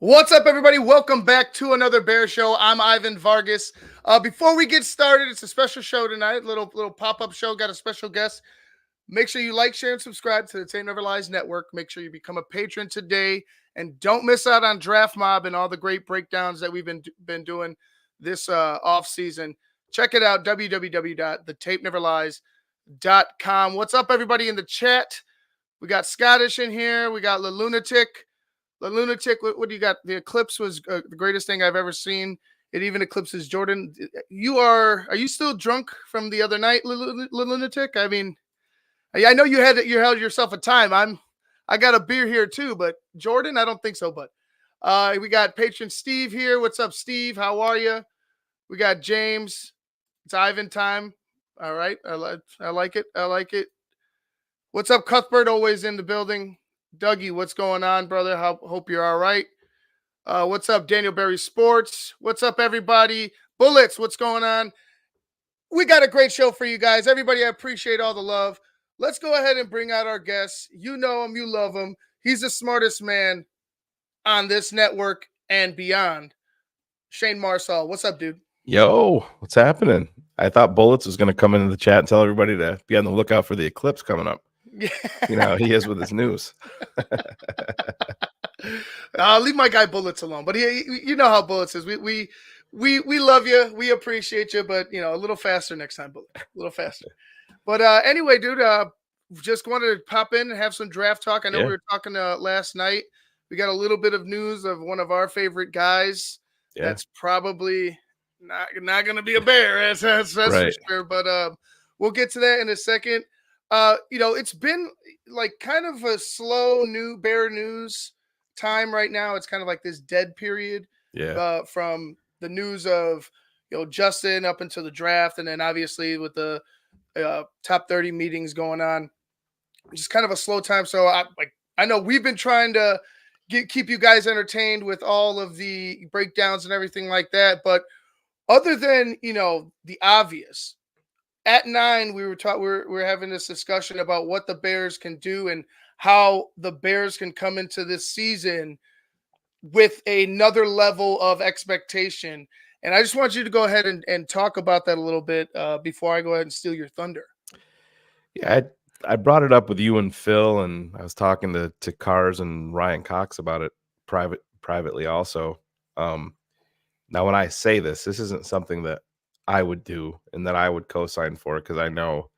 What's up, everybody? Welcome back to another Bear Show. I'm Ivan Vargas. Before we get started, it's a special show tonight. Little pop-up show. Got a special guest. Make sure you like, share, and subscribe to the Tape Never Lies Network. Make sure you become a patron today, and don't miss out on Draft Mob and all the great breakdowns that we've been doing this off season. Check it out, www.thetapeneverlies.com. What's up, everybody in the chat? We got Scottish in here. We got the Lunatic. The Lunatic, what do you got? The Eclipse was the greatest thing I've ever seen. It even eclipses Jordan. Are you still drunk from the other night, Lunatic? I mean, I know you held yourself a time. I got a beer here too, but Jordan, I don't think so. But we got patron Steve here. What's up, Steve? How are you? We got James. It's Ivan time. All right, I like it. I like it. What's up, Cuthbert? Always in the building. Dougie, what's going on, brother? Hope you're all right. What's up, Daniel Berry Sports? What's up, everybody? Bullets, what's going on? We got a great show for you guys. Everybody, I appreciate all the love. Let's go ahead and bring out our guest. You know him, you love him. He's the smartest man on this network and beyond. Shayne Marsaw, what's up, dude? Yo, what's happening? I thought Bullets was going to come into the chat and tell everybody to be on the lookout for the eclipse coming up. Yeah. You know, he is with his news. I'll leave my guy Bullets alone, but you know how Bullets is. We love you, we appreciate you, but a little faster next time, Bullet. A little faster. But anyway, dude, just wanted to pop in and have some draft talk. I know we were talking last night. We got a little bit of news of one of our favorite guys. Yeah. That's probably not going to be a Bear. That's right. For sure. But we'll get to that in a second. It's been like kind of a slow new Bear news time right now. It's kind of like this dead period. Yeah. From the news of Justin up until the draft, and then obviously with the top 30 meetings going on, just kind of a slow time. So I know we've been trying to keep you guys entertained with all of the breakdowns and everything like that. But other than the obvious. At 9, we were having this discussion about what the Bears can do and how the Bears can come into this season with another level of expectation. And I just want you to go ahead and talk about that a little bit before I go ahead and steal your thunder. Yeah, I brought it up with you and Phil, and I was talking to Cars and Ryan Cox about it privately also. Now, when I say this isn't something that I would do and that I would co-sign for, because I know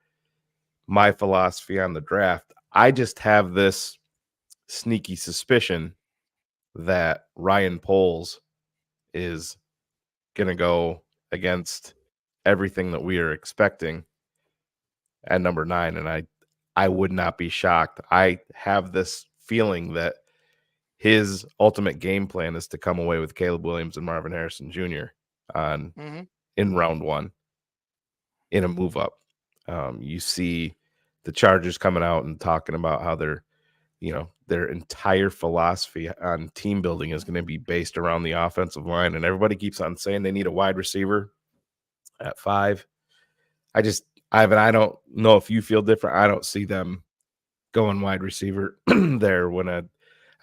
my philosophy on the draft. I just have this sneaky suspicion that Ryan Poles is going to go against everything that we are expecting at number 9. And I would not be shocked. I have this feeling that his ultimate game plan is to come away with Caleb Williams and Marvin Harrison Jr. In round 1 in a move up. You see the Chargers coming out and talking about how their entire philosophy on team building is going to be based around the offensive line. And everybody keeps on saying they need a wide receiver at 5. Ivan, I don't know if you feel different. I don't see them going wide receiver there when a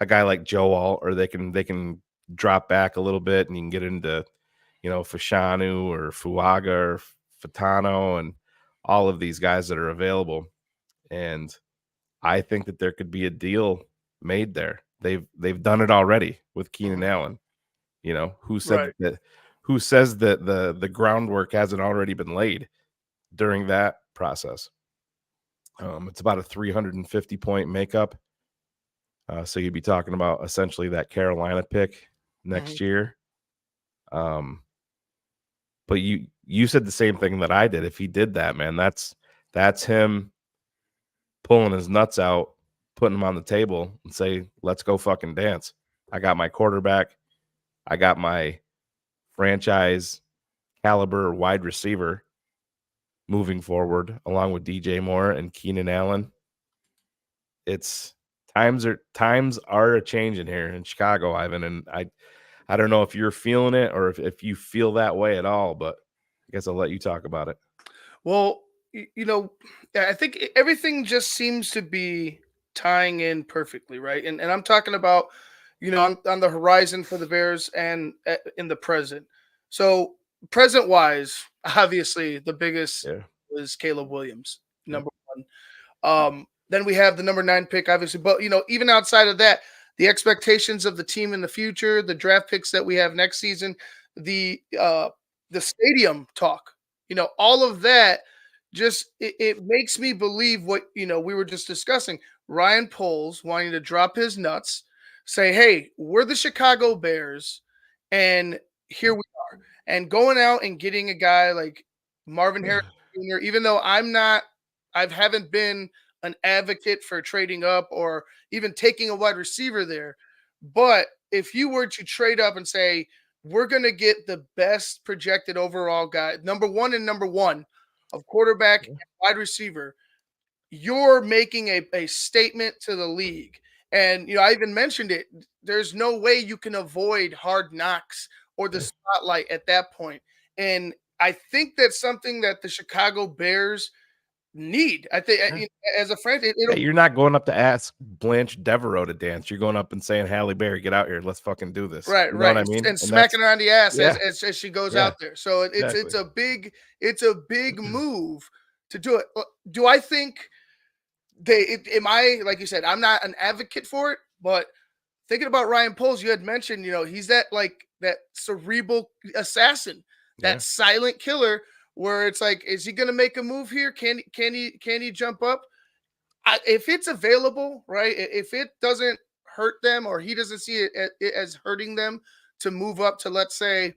guy like Joe Alt, or they can drop back a little bit and you can get into, Fashanu or Fuaga or Fatano and all of these guys that are available. And I think that there could be a deal made there. They've done it already with Keenan Allen. Who says that the groundwork hasn't already been laid during that process? It's about a 350-point makeup. So you'd be talking about essentially that Carolina pick next year. But you said the same thing that I did. If he did that, man, that's him pulling his nuts out, putting them on the table and say, let's go fucking dance. I got my quarterback. I got my franchise caliber wide receiver moving forward, along with DJ Moore and Keenan Allen. It's times are a changing here in Chicago, Ivan, and I don't know if you're feeling it or if you feel that way at all, but I guess I'll let you talk about it. Well, I think everything just seems to be tying in perfectly, right? And I'm talking about, on the horizon for the Bears and in the present. So present wise, obviously the biggest Yeah. was Caleb Williams, Yep. number one. Then we have the number 9 pick, obviously. But even outside of that, the expectations of the team in the future, the draft picks that we have next season, the stadium talk, all of that just it makes me believe what we were just discussing. Ryan Poles wanting to drop his nuts, say, "Hey, we're the Chicago Bears, and here we are," and going out and getting a guy like Marvin Harris Jr. Even though I haven't been an advocate for trading up or even taking a wide receiver there. But if you were to trade up and say, we're going to get the best projected overall guy, number one and number one of quarterback and wide receiver, you're making a statement to the league. And, I even mentioned it. There's no way you can avoid hard knocks or the spotlight at that point. And I think that's something that the Chicago Bears need. I think as a franchise, Hey, you're not going up to ask Blanche Devereaux to dance. You're going up and saying, Halle Berry, get out here. Let's fucking do this. right, You know what right, I mean? and smacking her on the ass yeah, as she goes yeah, out there. So it's exactly. it's a big move to do it. Do I think am I, like you said, I'm not an advocate for it, but thinking about Ryan Poles, you had mentioned, he's that cerebral assassin, Yeah. that silent killer where it's like, is he going to make a move here? Can he jump up? If it's available, right? If it doesn't hurt them or he doesn't see it as hurting them to move up to, let's say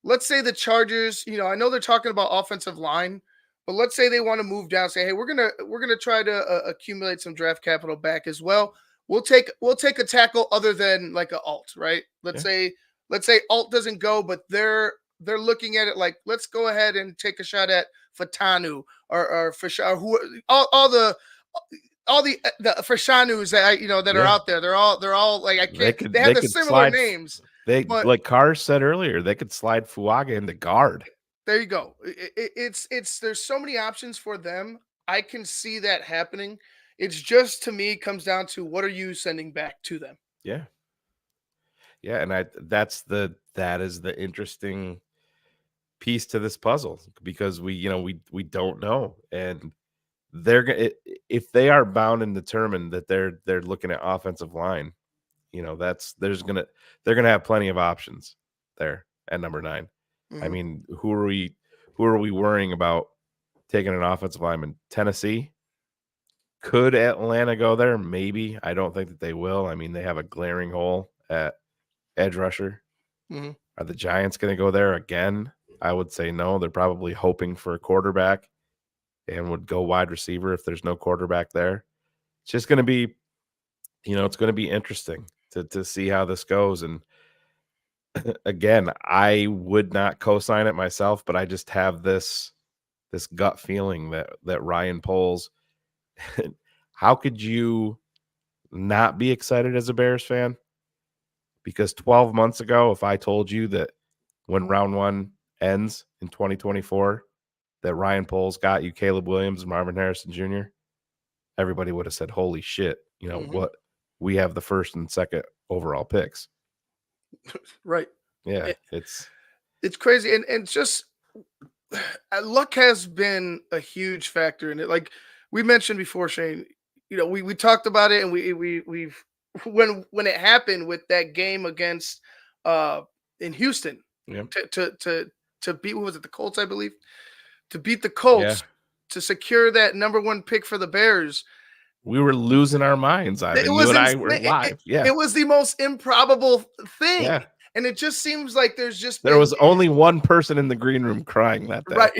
the Chargers, I know they're talking about offensive line, but let's say they want to move down, say, hey, we're gonna try to accumulate some draft capital back as well. We'll take a tackle other than like a alt, right? Let's say alt doesn't go, but they're looking at it like, let's go ahead and take a shot at Fatanu or Fasha, who all the Fashanus that are Yeah. out there. They're all like, I can't. They have They the could similar slide. names, They, but like Carr said earlier, they could slide Fuaga into guard. there you go. It's there's so many options for them. I can see that happening. It's just, to me, comes down to, what are you sending back to them? Yeah. Yeah. And that is the interesting piece to this puzzle because we don't know. And they're going to, if they are bound and determined that they're looking at offensive line, they're gonna have plenty of options there at number 9. I Mhm. mean, who are we worrying about taking an offensive lineman? Tennessee? Could Atlanta go there? Maybe. I don't think that they will. I mean, they have a glaring hole at edge rusher. Mhm. Are the Giants going to go there again? I would say no. They're probably hoping for a quarterback and would go wide receiver if there's no quarterback there. It's just going to be, it's going to be interesting to see how this goes. And again, I would not co-sign it myself, but I just have this gut feeling that Ryan Poles. How could you not be excited as a Bears fan? Because 12 months ago, if I told you that when round 1 ends in 2024, that Ryan Poles got you Caleb Williams and Marvin Harrison Jr., everybody would have said, "Holy shit!" Mhm. What, we have the first and second overall picks. Right. Yeah, It, it's it's crazy, and just luck has been a huge factor in it. Like we mentioned before, Shane, we talked about it, and we've when it happened with that game against in Houston yeah, to beat, what was it, the Colts, I believe, to beat the yeah. Colts to secure that number 1 pick for the Bears. We were losing our minds, It Ivan. You was and I were insane. live. Yeah, It was the most improbable thing, yeah. and it just seems like there's just There been was only one person in the green room crying that day, right.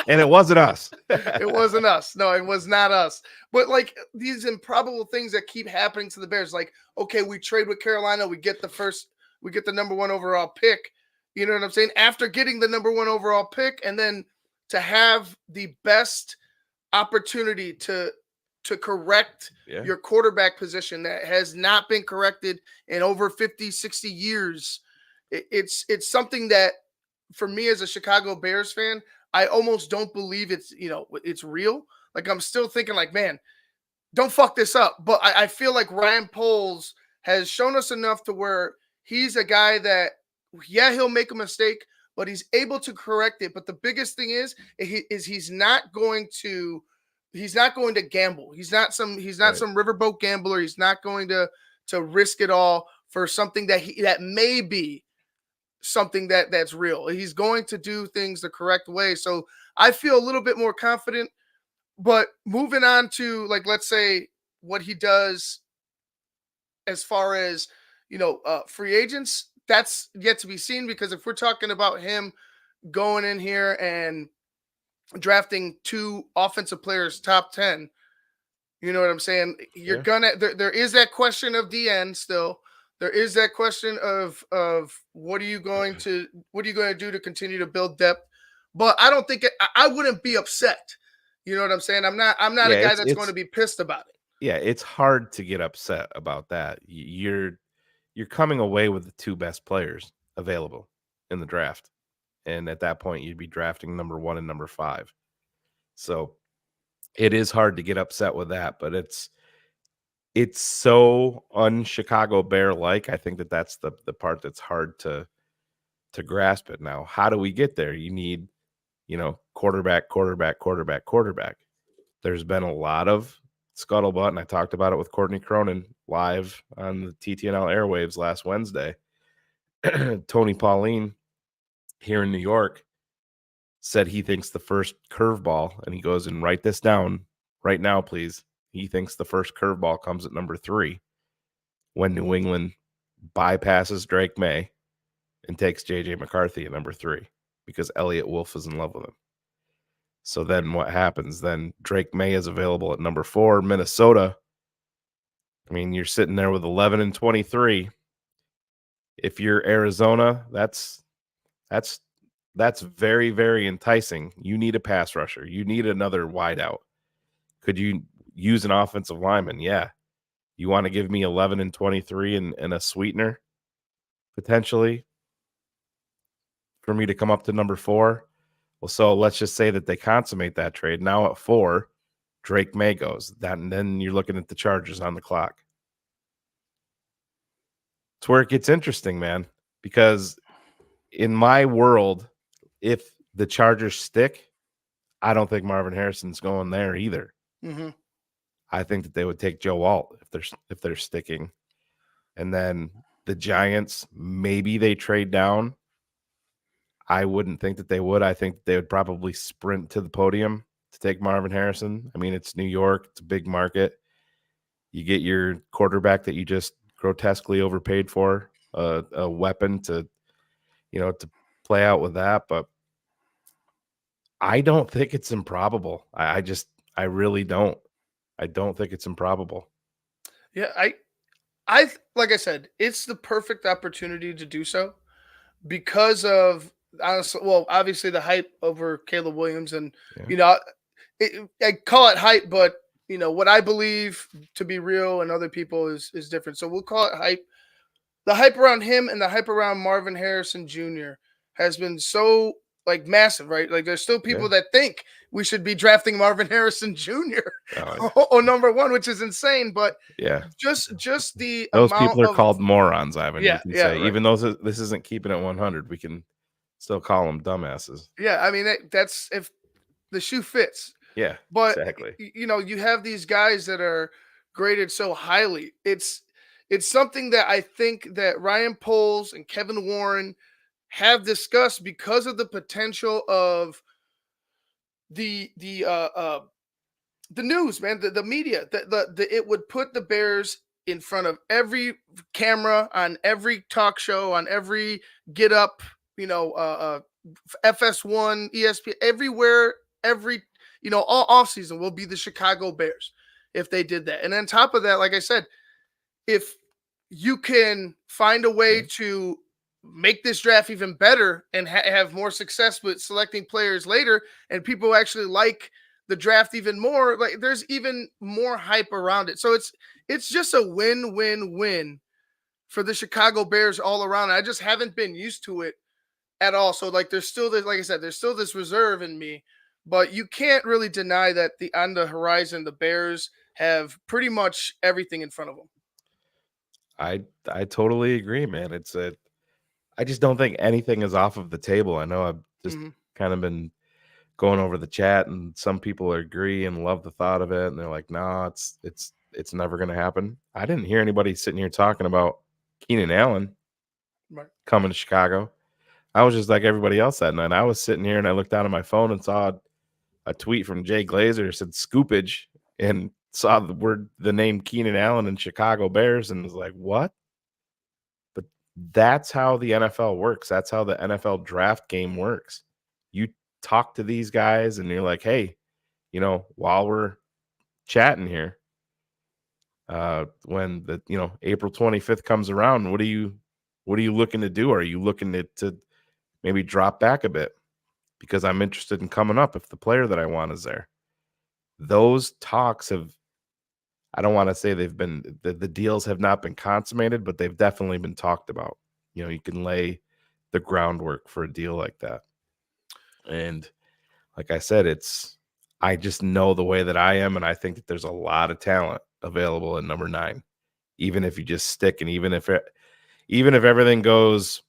and it wasn't us. It wasn't us. No, it was not us. But like these improbable things that keep happening to the Bears, like, okay, we trade with Carolina, we get the number 1 overall pick. You know what I'm saying? After getting the number 1 overall pick, and then to have the best opportunity to correct Yeah, your quarterback position that has not been corrected in over 50, 60 years. It's something that, for me as a Chicago Bears fan, I almost don't believe it's real. Like, I'm still thinking like, man, don't fuck this up. But I feel like Ryan Poles has shown us enough to where he's a guy that, yeah, he'll make a mistake, but he's able to correct it. But the biggest thing is he's not going to gamble. He's not Right. some riverboat gambler. He's not going to risk it all for something that may be something that's real. He's going to do things the correct way. So I feel a little bit more confident. But moving on to, like, let's say what he does as far as free agents, that's yet to be seen, because if we're talking about him going in here and drafting two offensive players top 10, you know what I'm saying? You're Yeah. gonna there is that question of DN still. There is that question of what are you going to do to continue to build depth? But I don't think I wouldn't be upset. You know what I'm saying? I'm not a Yeah, guy that's going to be pissed about it. yeah, it's hard to get upset about that. You're coming away with the two best players available in the draft. And at that point you'd be drafting number 1 and number 5. So it is hard to get upset with that, but it's so un-Chicago Bear like. I think that's the part that's hard to grasp it now. How do we get there? You need, quarterback, quarterback, quarterback, quarterback. There's been a lot of scuttlebutt, and I talked about it with Courtney Cronin live on the TTNL airwaves last Wednesday. Tony Pauline here in New York said he thinks the first curveball, and he goes, and write this down right now, please. He thinks the first curveball comes at number 3 when New England bypasses Drake May and takes JJ McCarthy at number 3 because Elliott Wolf is in love with him. So then what happens? Then Drake May is available at number 4. Minnesota, I mean, you're sitting there with 11 and 23. If you're Arizona, that's very, very enticing. You need a pass rusher. You need another wideout. Could you use an offensive lineman? Yeah. You want to give me 11 and 23 and a sweetener potentially for me to come up to number 4? Well, so let's just say that they consummate that trade. Now at 4, Drake May goes. And then you're looking at the Chargers on the clock. It's where it gets interesting, man, because in my world, if the Chargers stick, I don't think Marvin Harrison's going there either. Mm-hmm. I think that they would take Joe Alt if they're sticking. And then the Giants, maybe they trade down. I wouldn't think that they would. I think they would probably sprint to the podium to take Marvin Harrison. I mean, it's New York. It's a big market. You get your quarterback that you just grotesquely overpaid for, a weapon to play out with that. But I don't think it's improbable. I really don't. I don't think it's improbable. Yeah, I like I said, it's the perfect opportunity to do so because of, honestly, well, obviously the hype over Caleb Williams, and Yeah. you know, I call it hype, but what I believe to be real and other people is different. So we'll call it hype. The hype around him and the hype around Marvin Harrison Jr. has been so, like, massive, right? Like, there's still people Yeah. that think we should be drafting Marvin Harrison Jr. Oh, or number 1, which is insane. But yeah. just the Those amount people are of, called morons, Ivan. yeah, You can yeah, say, right. even though this isn't keeping it 100, we can still call them dumbasses. Yeah, I mean, that's if the shoe fits. Yeah, But exactly. you have these guys that are graded so highly. It's something that I think that Ryan Poles and Kevin Warren have discussed because of the potential of the news, man, the media, it would put the Bears in front of every camera, on every talk show, on every Get Up, FS1, ESPN, everywhere, all offseason will be the Chicago Bears if they did that. And on top of that, like I said, if you can find a way Yeah. to make this draft even better and have more success with selecting players later, and people actually like the draft even more, like, there's even more hype around it. So it's just a win-win-win for the Chicago Bears all around. I just haven't been used to it at all. So, like, there's still this, like I said, there's still this reserve in me, but you can't really deny that on the horizon, the Bears have pretty much everything in front of them. I totally agree, man. I just don't think anything is off of the table. I know I've just Hmm. kind of been going over the chat, and some people agree and love the thought of it, and they're like, "No, it's never going to happen." I didn't hear anybody sitting here talking about Keenan Allen Right. coming to Chicago. I was just like everybody else that night. I was sitting here and I looked down at my phone and saw a tweet from Jay Glazer that said scoopage, and saw the name Keenan Allen and Chicago Bears, and was like, "What?" But that's how the NFL works. That's how the NFL draft game works. You talk to these guys and you're like, "Hey, while we're chatting here, when the April 25th comes around, what are you looking to do? Are you looking to maybe drop back a bit because I'm interested in coming up if the player that I want is there?" Those talks have, I don't want to say the deals have not been consummated, but they've definitely been talked about. You can lay the groundwork for a deal like that. And like I said, I just know the way that I am, and I think that there's a lot of talent available at number 9, even if you just stick, and even if everything goes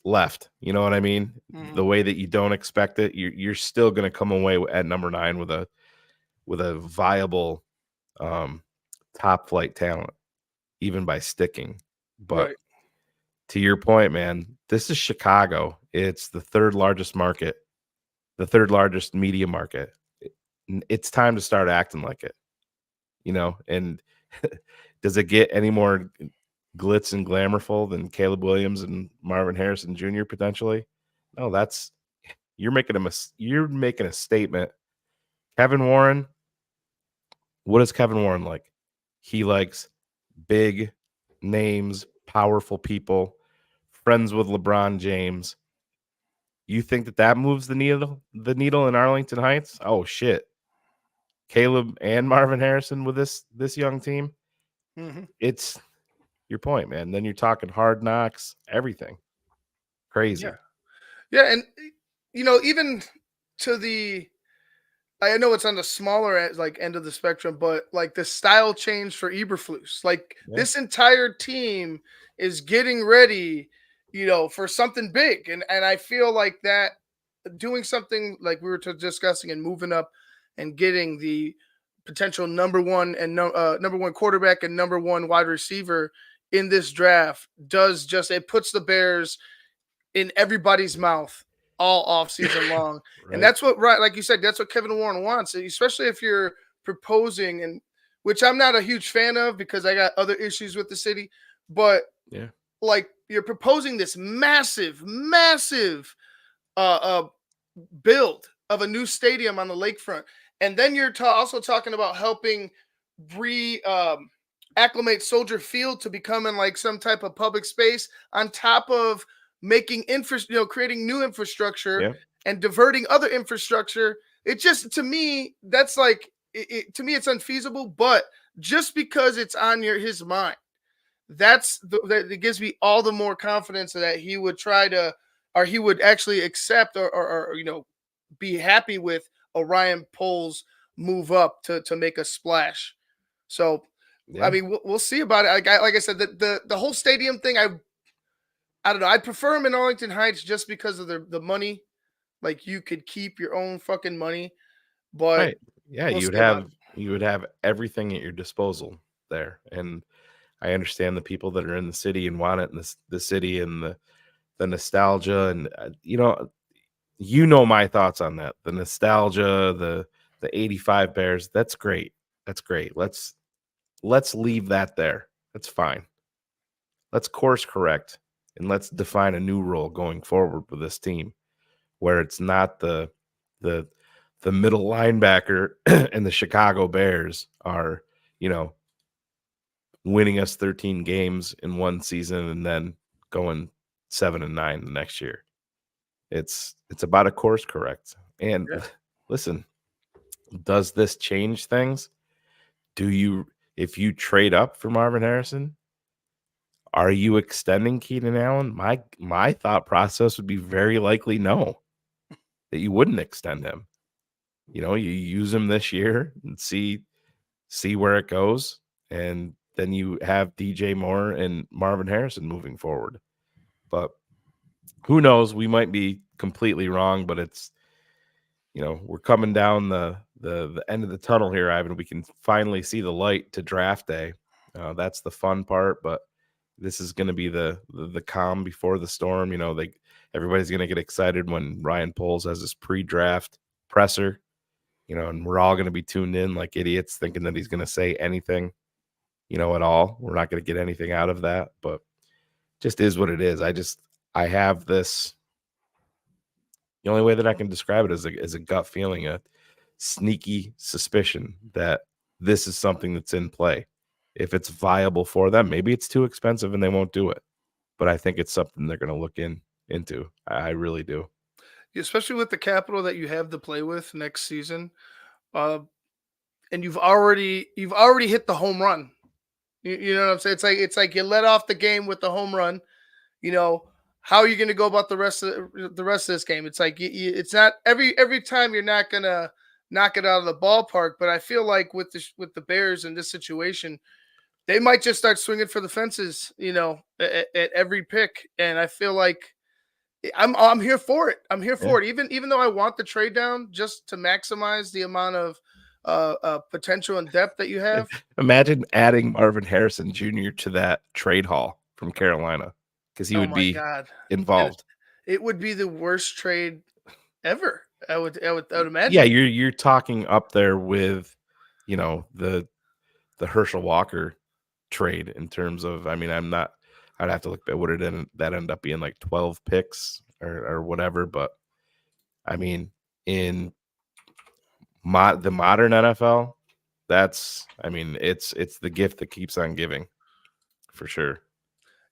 left, you know what I mean? Hmm. The way that you don't expect it, you're still going to come away at number 9 with a viable um, top flight talent, even by sticking. But Right. to your point, man, this is Chicago. It's the third largest market, the third largest media market. It's time to start acting like it. And does it get any more glitz and glamourful than Caleb Williams and Marvin Harrison Jr. potentially? No, you're making a statement. Kevin Warren, what does Kevin Warren like? He likes big names, powerful people, friends with LeBron James. You think that moves the needle in Arlington Heights? Oh shit. Caleb and Marvin Harrison with this young team. Hmm. It's your point, man. Then you're talking Hard Knocks, everything. Yeah. Crazy. Yeah. And even to the I know it's on the smaller end of the spectrum, but like the style change for Eberflus, like Yeah. this entire team is getting ready, for something big, and I feel like that doing something like we were discussing and moving up and getting the potential number one quarterback and number one wide receiver in this draft does just it puts the Bears in everybody's mouth all off season long. And Right. that's what, right, like you said, that's what Kevin Warren wants, especially if you're proposing, and which I'm not a huge fan of because I got other issues with the city, but Yeah. like you're proposing this massive, massive uh, uh build of a new stadium on the lakefront, and then you're also talking about helping re acclimate Soldier Field to becoming like some type of public space on top of making creating new infrastructure Yeah. and diverting other infrastructure. It just to me that's like to me it's unfeasible, but just because it's on his mind, that it gives me all the more confidence that he would try to, or he would actually accept, or be happy with Orion Poles move up to make a splash. So I Yeah. mean, we'll see about it. Like I said, the whole stadium thing, I don't know. I'd prefer him in Arlington Heights just because of the money. Like you could keep your own fucking money, but Right. Yeah, we'll you would see about have you would have everything at your disposal there. And I understand the people that are in the city and want it in the city, and the nostalgia, and my thoughts on that. The nostalgia, the 85 Bears, that's great. That's great. Let's leave that there. That's fine. Let's course correct, and let's define a new role going forward with this team, where it's not the the middle linebacker and the Chicago Bears are, you know, winning us 13 games in one season and then going 7-9 the next year. It's about a course correct. And it. listen, does this change things? Do you If you trade up for Marvin Harrison, are you extending Keenan Allen? My thought process would be very likely no, that you wouldn't extend him. You use him this year and see where it goes. And then you have DJ Moore and Marvin Harrison moving forward. But who knows? We might be completely wrong, but it's, we're coming down the end of the tunnel here, Ivan. We can finally see the light to draft day. That's the fun part, but this is going to be the calm before the storm. Everybody's going to get excited when Ryan Poles has his pre-draft presser, and we're all going to be tuned in like idiots thinking that he's going to say anything, at all. We're not going to get anything out of that, but just is what it is. I have this, the only way that I can describe it is a gut feeling, a sneaky suspicion that this is something that's in play. If it's viable for them, maybe it's too expensive and they won't do it. But I think it's something they're going to look into. I really do. Especially with the capital that you have to play with next season, and you've already hit the home run. You know what I'm saying? It's like you let off the game with the home run. How are you going to go about the rest of this game? It's like it's not every time you're not going to knock it out of the ballpark. But I feel like with the Bears in this situation, they might just start swinging for the fences. At every pick, and I feel like I'm here for it. I'm here for it. Even though I want the trade down just to maximize the amount of potential and depth that you have. Imagine adding Marvin Harrison Jr. to that trade haul from Carolina, because he would be involved. It would be the worst trade ever. I would imagine. Yeah, you're talking up there with, the Herschel Walker trade in terms of, I'd have to look at what it ended up being, like 12 picks or whatever. But in the modern NFL, that's, it's the gift that keeps on giving, for sure.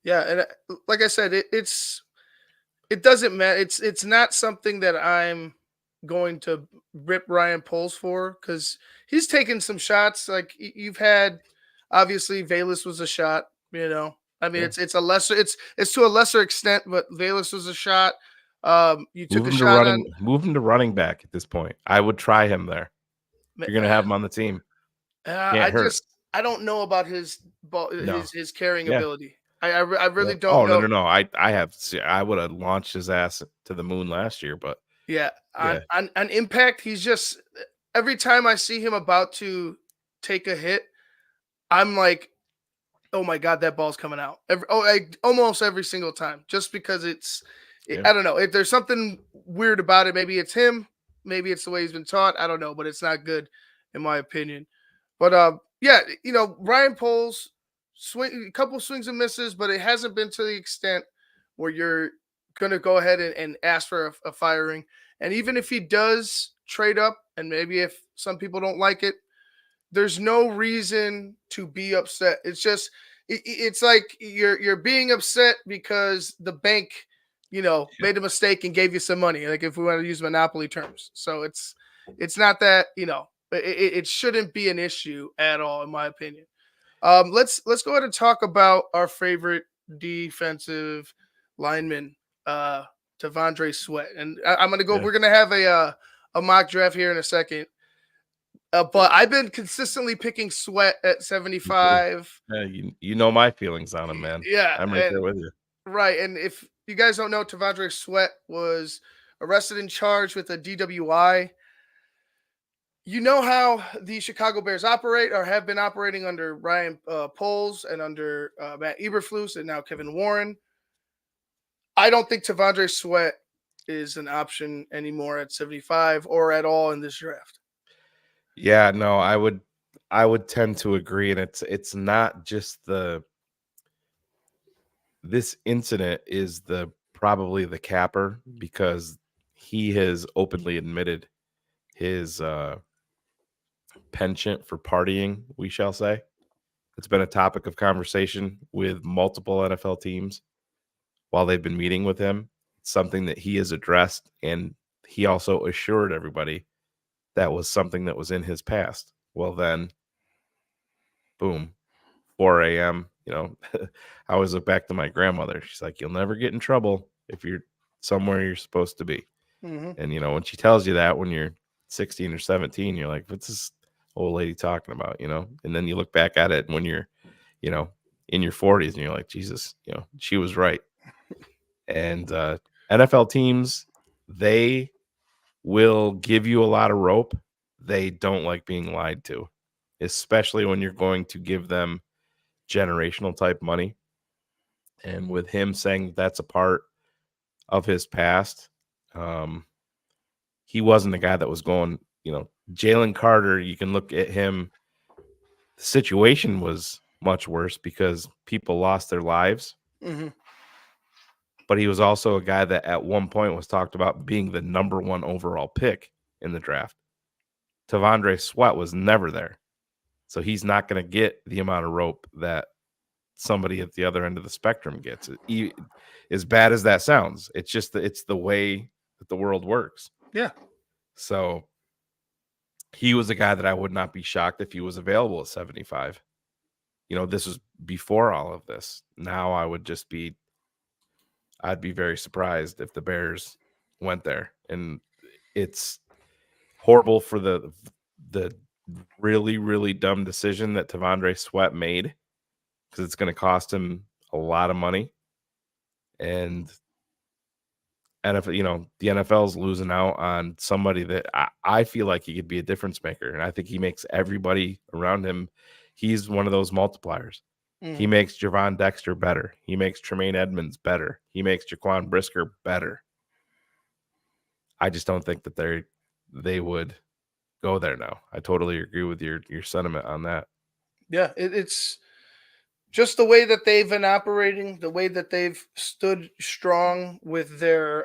Yeah, and like I said, it doesn't matter. It's not something that I'm going to rip Ryan Poles for, because he's taken some shots. Like you've had, obviously Velus was a shot. It's a lesser, it's to a lesser extent, but Velus was a shot. You took a shot on. Move him to running back at this point. I would try him there. You're gonna have him on the team. I don't know about his ball, his carrying ability. I really don't know. No. I would have launched his ass to the moon last year, but on impact, he's just, every time I see him about to take a hit, I'm like, oh my God, that ball's coming out. Almost every single time, just because I don't know. If there's something weird about it, maybe it's him, maybe it's the way he's been taught. I don't know, but it's not good in my opinion. But Ryan Poles, a couple swings and misses, but it hasn't been to the extent where you're going to go ahead and ask for a firing. And even if he does trade up, and maybe if some people don't like it, there's no reason to be upset. It's just, it's like you're being upset because the bank, made a mistake and gave you some money. Like if we want to use monopoly terms. So it's not that, it shouldn't be an issue at all, in my opinion. Let's go ahead and talk about our favorite defensive lineman, T'Vondre Sweat. And I'm gonna go. Yeah. We're gonna have a mock draft here in a second. But I've been consistently picking Sweat at 75. You know my feelings on him, man. Yeah, I'm right there with you. Right, and if you guys don't know, T'Vondre Sweat was arrested and charged with a DWI. You know how the Chicago Bears operate, or have been operating under Ryan Poles and under Matt Eberflus and now Kevin Warren. I don't think T'Vondre Sweat is an option anymore at 75 or at all in this draft. Yeah, no, I would tend to agree, and it's not just this incident is probably the capper, because he has openly admitted his penchant for partying, we shall say. It's been a topic of conversation with multiple NFL teams while they've been meeting with him. It's something that he has addressed, and he also assured everybody that was something that was in his past. Well, then, boom, 4 a.m., I always look back to my grandmother. She's like, you'll never get in trouble if you're somewhere you're supposed to be. Mm-hmm. And, when she tells you that when you're 16 or 17, you're like, what's this old lady talking about, And then you look back at it when you're, in your 40s, and you're like, Jesus, she was right. And NFL teams, they will give you a lot of rope. They don't like being lied to, especially when you're going to give them generational type money. And with him saying that's a part of his past, he wasn't a guy that was going, Jalen Carter, you can look at him. The situation was much worse because people lost their lives. Mm-hmm. But he was also a guy that at one point was talked about being the number 1 overall pick in the draft. Tavondre Sweat was never there. So he's not going to get the amount of rope that somebody at the other end of the spectrum gets. As bad as that sounds, it's just it's the way that the world works. Yeah. So he was a guy that I would not be shocked if he was available at 75. This was before all of this. Now I'd be very surprised if the Bears went there. And it's horrible for the really, really dumb decision that Tavondre Sweat made, because it's going to cost him a lot of money. And NFL, the NFL's losing out on somebody that I feel like he could be a difference maker. And I think he makes everybody around him, he's one of those multipliers. Mm. He makes Javon Dexter better. He makes Tremaine Edmonds better. He makes Jaquan Brisker better. I just don't think that they would go there now. I totally agree with your sentiment on that. Yeah, it's just the way that they've been operating, the way that they've stood strong with their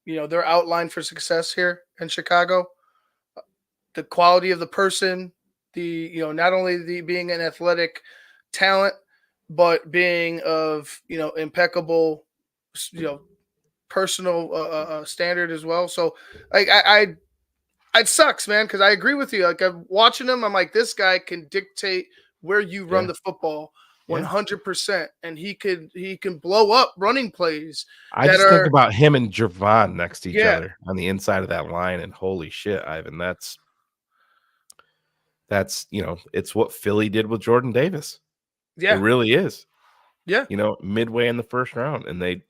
their outline for success here in Chicago. The quality of the person, not only the being an athletic talent, but being of impeccable personal standard as well. So like it sucks, man, because I agree with you. Like, I'm watching him, I'm like, this guy can dictate where you run the football 100%, and he can blow up running plays. I just think about him and Javon next to each other on the inside of that line, and holy shit, Ivan, that's it's what Philly did with Jordan Davis. Yeah, it really is. Yeah, midway in the first round, and they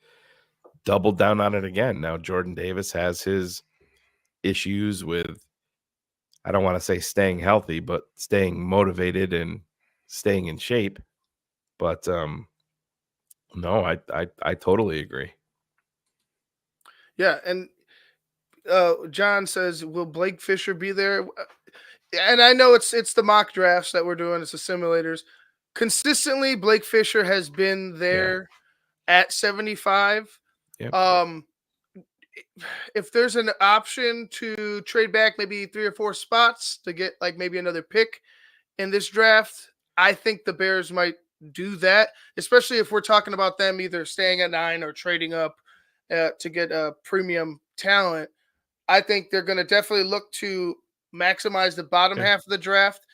doubled down on it again. Now Jordan Davis has his issues with, I don't want to say staying healthy, but staying motivated and staying in shape. But no, I totally agree. Yeah, and John says, will Blake Fisher be there? And I know it's the mock drafts that we're doing, it's the simulators. Consistently, Blake Fisher has been there at 75. Yep. If there's an option to trade back maybe 3 or 4 spots to get like maybe another pick in this draft, I think the Bears might do that, especially if we're talking about them either staying at 9 or trading up to get a premium talent. I think they're going to definitely look to maximize the bottom half of the draft,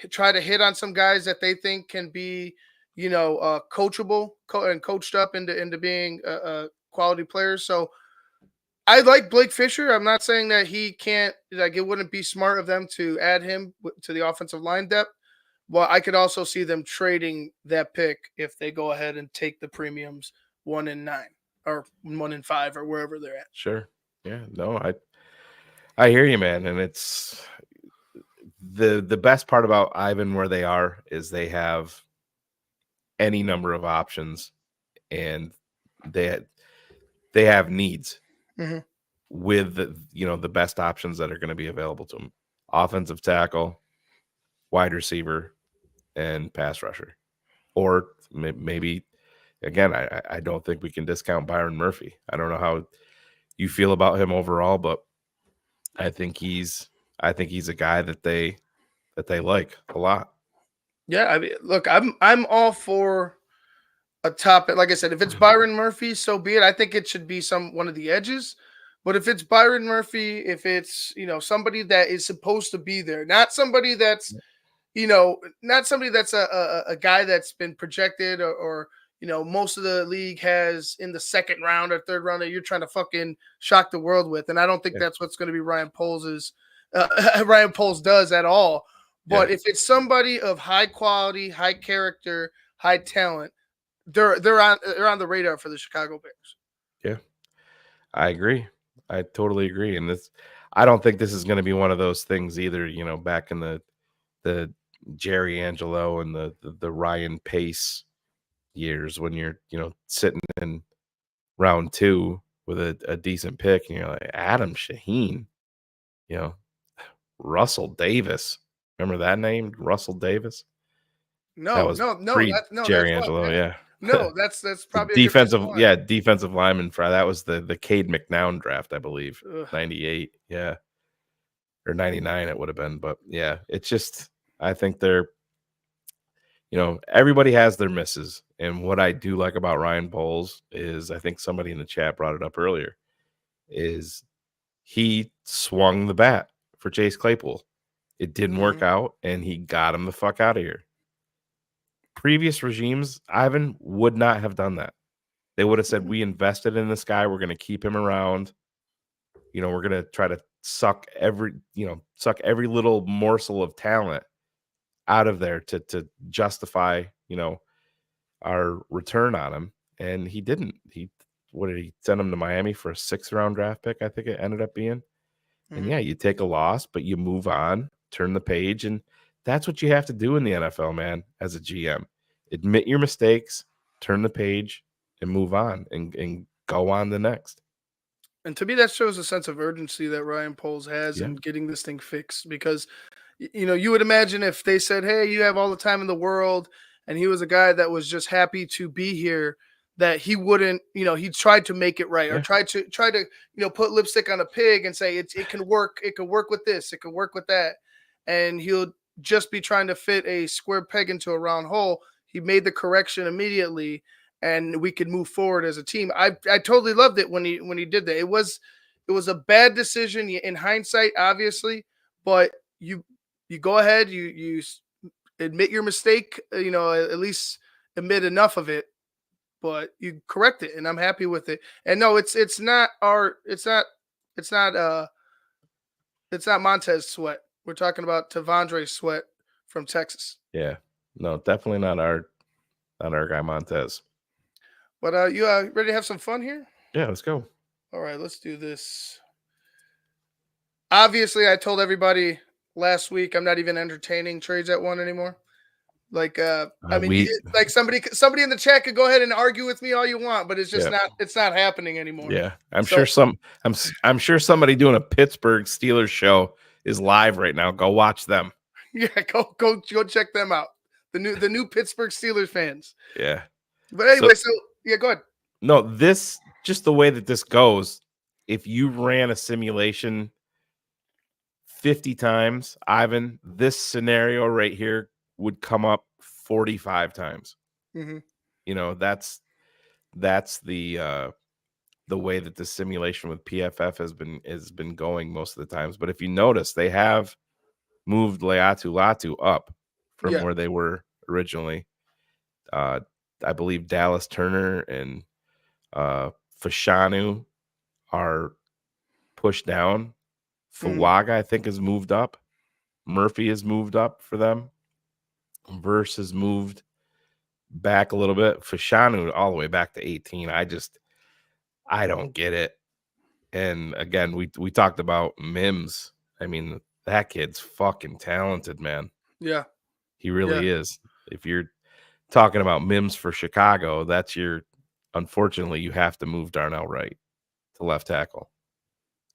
try to hit on some guys that they think can be, coachable and coached up into being quality players. So I like Blake Fisher. I'm not saying that he can't, like, it wouldn't be smart of them to add him to the offensive line depth. Well, I could also see them trading that pick if they go ahead and take the premiums 1 and 9 or 1 and 5 or wherever they're at. Sure. Yeah. No, I hear you, man. And it's the best part about Ivan where they are is they have any number of options, and they have needs with the best options that are going to be available to them: offensive tackle, wide receiver, and pass rusher. Or maybe, again, I don't think we can discount Byron Murphy. I don't know how you feel about him overall, but I think he's a guy that they like a lot. Yeah, I mean, look, I'm all for a top. Like I said, if it's Byron Murphy, so be it. I think it should be one of the edges. But if it's Byron Murphy, if it's somebody that is supposed to be there, not somebody that's not somebody that's a guy that's been projected or most of the league has in the second round or third round that you're trying to fucking shock the world with. And I don't think that's what's going to be Ryan Poles' Ryan Poles does at all. But Yeah. if it's somebody of high quality, high character, high talent, they're on the radar for the Chicago Bears. Yeah. I agree. I totally agree. And I don't think this is going to be one of those things either, back in the Jerry Angelo and the Ryan Pace years when you're, sitting in round 2 with a decent pick and you're like Adam Shaheen, you know, Russell Davis. Remember that name? Russell Davis? That No, was no, no, pre that's Jerry what, Angelo, man. yeah. No, that's The probably a division one. defensive lineman fry. That was the Cade McNown draft, I believe. Ugh. 98, yeah. Or 99 it would have been, but yeah, it's just I think they're everybody has their misses. And what I do like about Ryan Poles is I think somebody in the chat brought it up earlier is he swung the bat for Chase Claypool. It didn't work out and he got him the fuck out of here. Previous regimes, Ivan would not have done that. They would have said, we invested in this guy. We're going to keep him around. We're going to try to suck every little morsel of talent out of there to justify, our return on him. And he didn't. What did he send him to Miami for a 6th round draft pick? I think it ended up being. And yeah, you take a loss, but you move on, turn the page. And that's what you have to do in the NFL, man, as a GM. Admit your mistakes, turn the page, and move on and go on the next. And to me, that shows a sense of urgency that Ryan Poles has Yeah. in getting this thing fixed. Because, you would imagine if they said, "Hey, you have all the time in the world," and he was a guy that was just happy to be here, that he wouldn't, he tried to make it right or Yeah. try to, put lipstick on a pig and say it can work. It can work with this. It can work with that, and he'll just be trying to fit a square peg into a round hole. He made the correction immediately, and we could move forward as a team. I totally loved it when he did that. It was a bad decision in hindsight, obviously, but you go ahead, you admit your mistake, at least admit enough of it, but you correct it, and I'm happy with it. And no, it's not Montez Sweat. We're talking about Tavondre Sweat from Texas. Yeah. No, definitely not our guy Montez. But you ready to have some fun here? Yeah, let's go. All right, let's do this. Obviously, I told everybody last week I'm not even entertaining trades at 1 anymore. Like, I mean, like somebody in the chat could go ahead and argue with me all you want, but it's just it's not happening anymore. Yeah, I'm sure somebody doing a Pittsburgh Steelers show is live right now. Go watch them. Yeah, go check them out. The new Pittsburgh Steelers fans. Yeah. But anyway, so yeah, go ahead. No, just the way that this goes, if you ran a simulation 50 times, Ivan, this scenario right here would come up 45 times. Mm-hmm. That's the way that the simulation with PFF has been going most of the times. But if you notice, they have moved Leatu Latu up from where they were originally. I believe Dallas Turner and Fashanu are pushed down. Fuaga, I think, has moved up. Murphy has moved up for them. Verse has moved back a little bit. Fashanu all the way back to 18. I don't get it. And again, we talked about Mims. I mean, that kid's fucking talented, man. Yeah. He really is. If you're talking about Mims for Chicago, unfortunately, you have to move Darnell Wright to left tackle.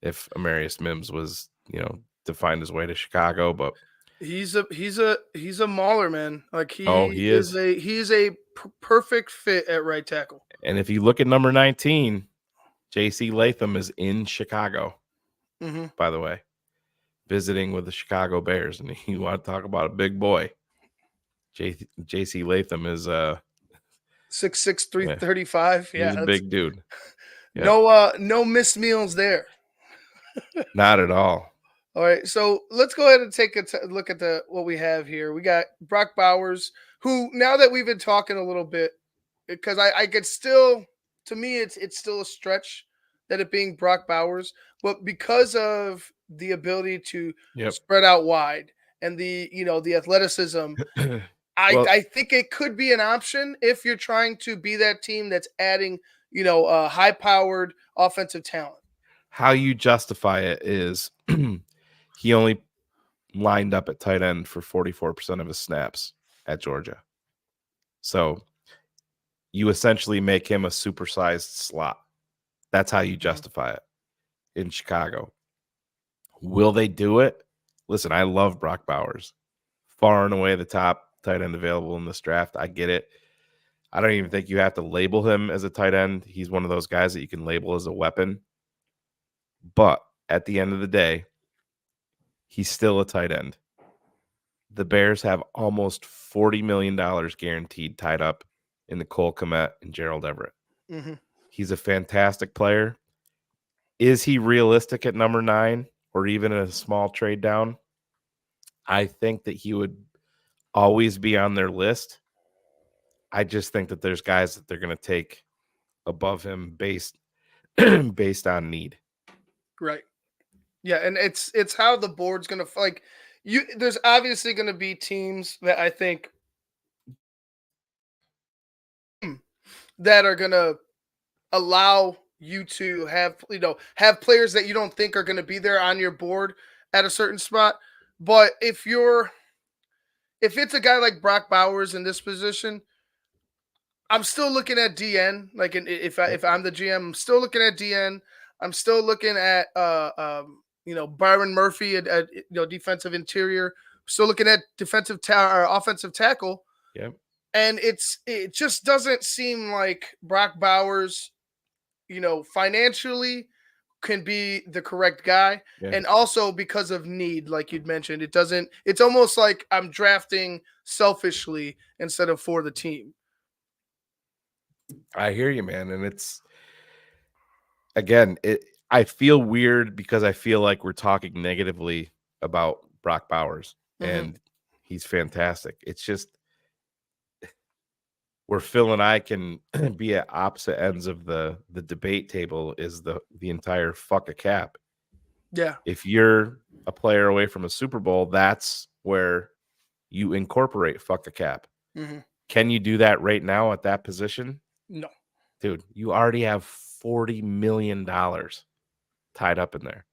If Amarius Mims was, to find his way to Chicago, but he's a mauler, man. Like he is a perfect fit at right tackle. And if you look at number 19, J.C. Latham is in Chicago, by the way, visiting with the Chicago Bears. And you want to talk about a big boy. J.C. Latham is 6'6", 335. Yeah, he's a big dude. Yeah. No missed meals there. Not at all. All right, so let's go ahead and take a look at what we have here. We got Brock Bowers, who, now that we've been talking a little bit, because I could still, to me, it's still a stretch that it being Brock Bowers, but because of the ability to spread out wide and the athleticism. Well, I think it could be an option if you're trying to be that team that's adding, high powered offensive talent. how you justify it is he only lined up at tight end for 44% of his snaps at Georgia. So you essentially make him a supersized slot. That's how you justify it in Chicago. Will they do it? Listen, I love Brock Bowers. Far and away the top tight end available in this draft. I get it. I don't even think you have to label him as a tight end. He's one of those guys that you can label as a weapon. But at the end of the day, he's still a tight end. The Bears have almost $40 million guaranteed tied up in Nicole Kmet and Gerald Everett. Mm-hmm. He's a fantastic player. Is he realistic at number 9 or even a small trade down? I think that he would always be on their list. I just think that there's guys that they're going to take above him based on need. Right. Yeah, and it's how the board's gonna like you. There's obviously gonna be teams that I think that are gonna allow you to have players that you don't think are gonna be there on your board at a certain spot. But if it's a guy like Brock Bowers in this position, I'm still looking at DN. Like, if I'm the GM, I'm still looking at DN. I'm still looking at Byron Murphy at defensive interior. Still looking at or offensive tackle. Yep. And it just doesn't seem like Brock Bowers, financially can be the correct guy. Yeah. And also because of need, like you'd mentioned, it's almost like I'm drafting selfishly instead of for the team. I hear you, man. And it's, again, I feel weird because I feel like we're talking negatively about Brock Bowers, and he's fantastic. It's just where Phil and I can be at opposite ends of the debate table is the entire fuck a cap. Yeah. If you're a player away from a Super Bowl, that's where you incorporate fuck a cap. Mm-hmm. Can you do that right now at that position? No. Dude, you already have $40 million tied up in there.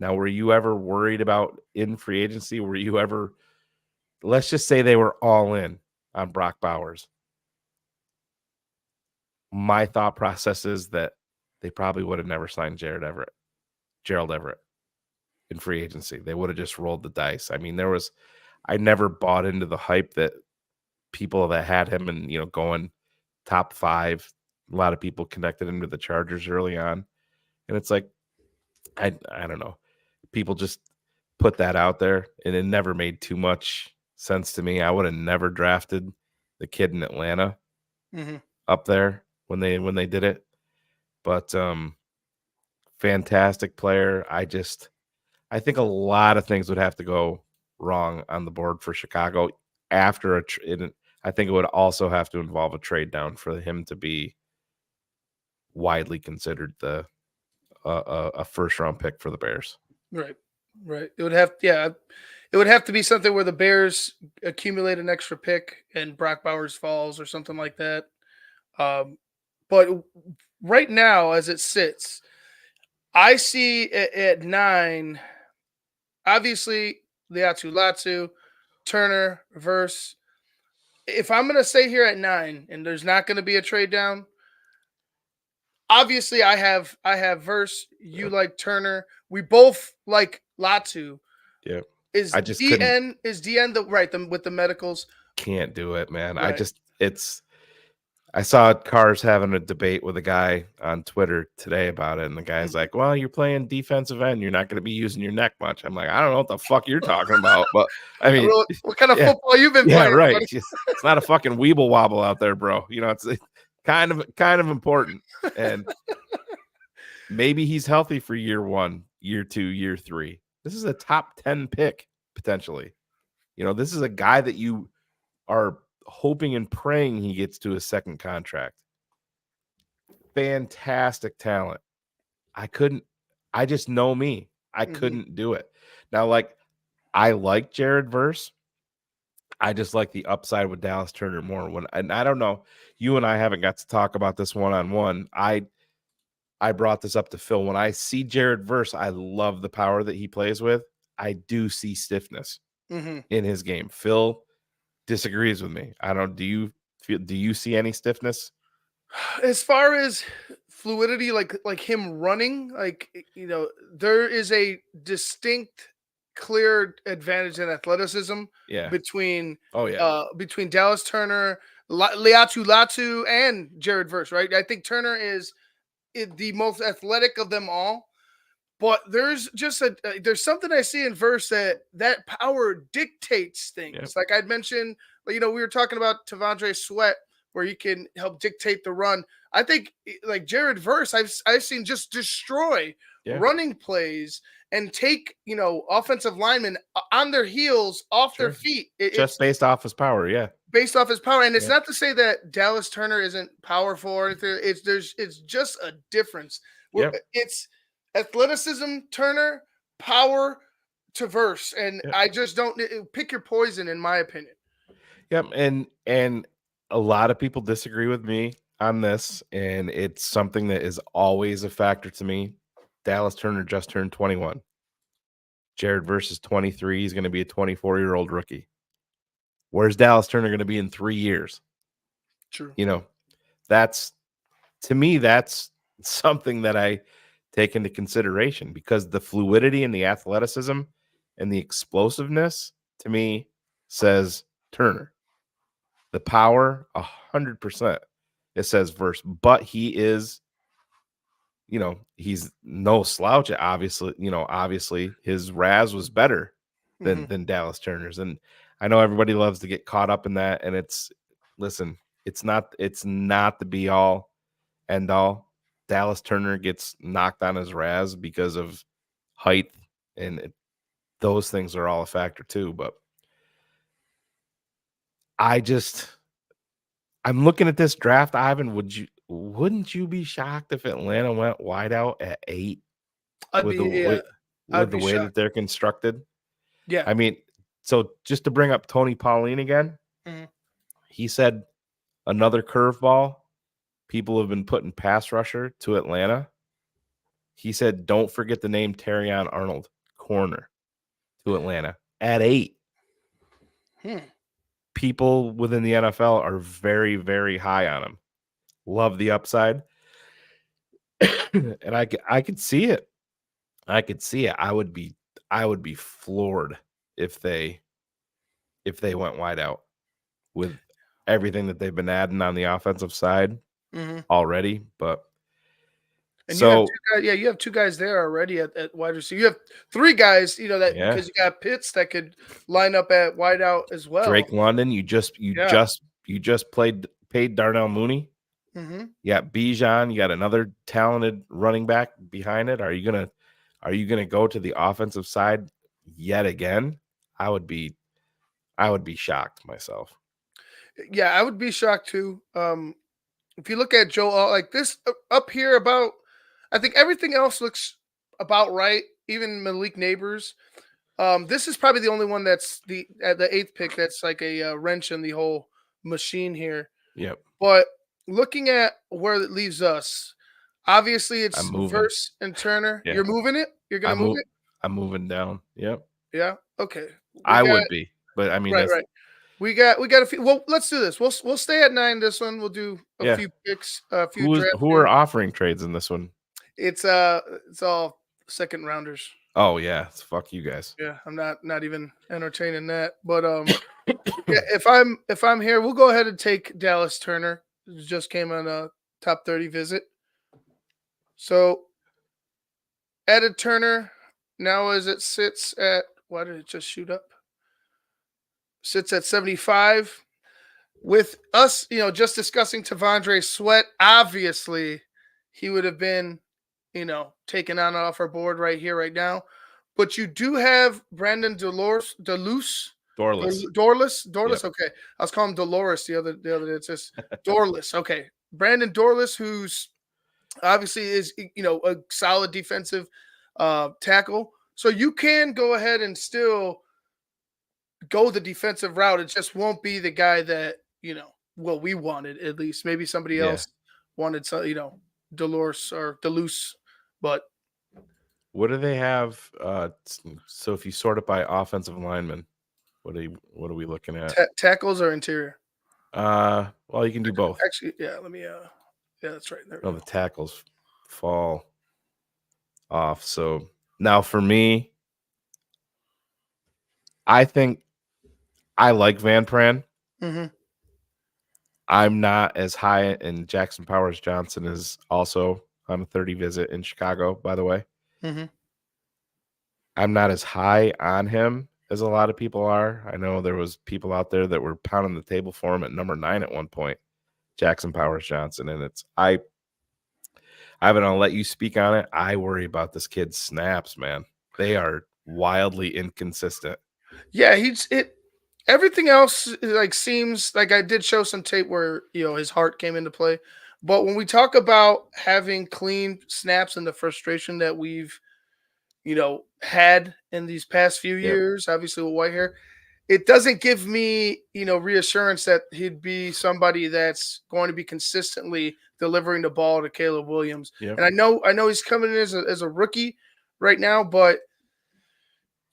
Now, were you ever worried about in free agency? Were you ever, let's just say they were all in on Brock Bowers. My thought process is that they probably would have never signed Gerald Everett in free agency. They would have just rolled the dice. I mean, I never bought into the hype that people that had him and, going top 5, a lot of people connected him to the Chargers early on. And it's like, I don't know. People just put that out there, and it never made too much sense to me. I would have never drafted the kid in Atlanta up there when they did it. But fantastic player. I think a lot of things would have to go wrong on the board for Chicago after I think it would also have to involve a trade down for him to be widely considered a first round pick for the Bears. Right. It would have to be something where the Bears accumulate an extra pick and Brock Bowers falls or something like that. But right now, as it sits, I see at 9, obviously Latu, Turner, Verse. If I'm going to say here at 9 and there's not going to be a trade down, obviously I have Verse, you like Turner. We both like Latu. Yeah. Is DN with the medicals? Can't do it, man. Right. I saw Cars having a debate with a guy on Twitter today about it, and the guy's like, "Well, you're playing defensive end. You're not going to be using your neck much." I'm like, "I don't know what the fuck you're talking about," but I mean, what kind of football you've been playing? Right. It's not a fucking weeble wobble out there, bro. It's kind of important, and maybe he's healthy for year 1, year 2, year 3. This is a top 10 pick potentially. This is a guy that you are hoping and praying he gets to his second contract. Fantastic talent. I just know me. I couldn't do it. Now, like, I like Jared Verse. I just like the upside with Dallas Turner more. And I don't know, you and I haven't got to talk about this one-on-one. I brought this up to Phil. When I see Jared Verse, I love the power that he plays with. I do see stiffness in his game. Phil disagrees with me. I don't. Do you see any stiffness? As far as fluidity, like him running, there is a distinct, clear advantage in athleticism Yeah. between Oh yeah. between Dallas Turner, Liatu Latu, and Jared Verse. Right, I think Turner is the most athletic of them all. But there's just there's something I see in Verse that power dictates things. Yep. Like I'd mentioned, we were talking about Tavondre Sweat, where he can help dictate the run. I think like Jared Verse, I've seen just destroy running plays and take offensive linemen on their heels, off their feet. Just based off his power, yeah. Based off his power, and it's not to say that Dallas Turner isn't powerful or anything. It's just a difference. Yep. It's athleticism, Turner, power to Verse, and I just don't pick your poison, in my opinion. Yep, and a lot of people disagree with me on this, and it's something that is always a factor to me. Dallas Turner just turned 21. Jared Verse is 23. He's going to be a 24-year-old rookie. Where's Dallas Turner going to be in 3 years? True. That's, to me, that's something that I take into consideration, because the fluidity and the athleticism and the explosiveness, to me, says Turner. The power, 100%. It says Verse, but he is, he's no slouch. Obviously his RAS was better than Dallas Turner's, and I know everybody loves to get caught up in that. And it's not the be all end all. Dallas Turner gets knocked on his RAS because of height, and those things are all a factor too. But I'm looking at this draft, Ivan. Wouldn't you be shocked if Atlanta went wide out at 8 with the way that they're constructed? Yeah. I mean, so just to bring up Tony Pauline again, he said another curveball people have been putting pass rusher to Atlanta. He said, don't forget the name Terrion Arnold, corner, to Atlanta at 8. People within the NFL are very, very high on him. Love the upside. And I could see it. I could see it. I would be floored if they went wide out with everything that they've been adding on the offensive side already. But and you have two guys there already at wide receiver. You have 3 guys, because you got Pitts that could line up at wide out as well. Drake London, you just paid Darnell Mooney. You got Bijan, you got another talented running back behind it. Are you gonna go to the offensive side yet again? I would be shocked myself. Yeah, I would be shocked too. If you look at Joe, like this up here, about I think everything else looks about right. Even Malik Neighbors. This is probably the only one that's at the 8th pick that's like a wrench in the whole machine here. Yep. But looking at where it leaves us, obviously it's Verse and Turner. Yeah. You're moving it? You're going to move it? I'm moving down. Yep. Yeah. Okay. I would be, but I mean, right. We got a few. Well, let's do this. We'll stay at 9 this one. We'll do a few picks, a few drafts. Who are offering trades in this one? It's all second rounders. Oh yeah, fuck you guys. Yeah, I'm not even entertaining that. But yeah, if I'm here, we'll go ahead and take Dallas Turner. Just came on a top 30 visit. So added Turner now as it sits at, why did it just shoot up? Sits at 75. With us, just discussing Tavondre Sweat, obviously he would have been, taken on off our board right here, right now. But you do have Brandon Dorlus. Yep. Okay. I was calling him Dolores the other day. It's just Dorlus. Okay. Brandon Dorlus, who's obviously is, a solid defensive tackle. So you can go ahead and still go the defensive route. It just won't be the guy that we wanted at least. Maybe somebody Yeah. else wanted some, Delors or Deleuze, but What do they have? So if you sort it by offensive lineman, what are we looking at? tackles or interior. Well, you can do both. Actually, yeah. Let me. Yeah, that's right. There we No, go. the tackles fall off. So now for me, I think I like Van Pran. Mm-hmm. I'm not as high, and Jackson Powers Johnson is also on a 30 visit in Chicago, by the way. Mm-hmm. I'm not as high on him as a lot of people are. I know there was people out there that were pounding the table for him at number 9 at one point, Jackson Powers Johnson, and Ivan, I'll let you speak on it. I worry about this kid's snaps, man. They are wildly inconsistent. Yeah, everything else like seems like I did show some tape where his heart came into play, but when we talk about having clean snaps and the frustration that we've had in these past few Yep. years, obviously with Whitehair, it doesn't give me reassurance that he'd be somebody that's going to be consistently delivering the ball to Caleb Williams. Yep. And I know he's coming in as a rookie right now, but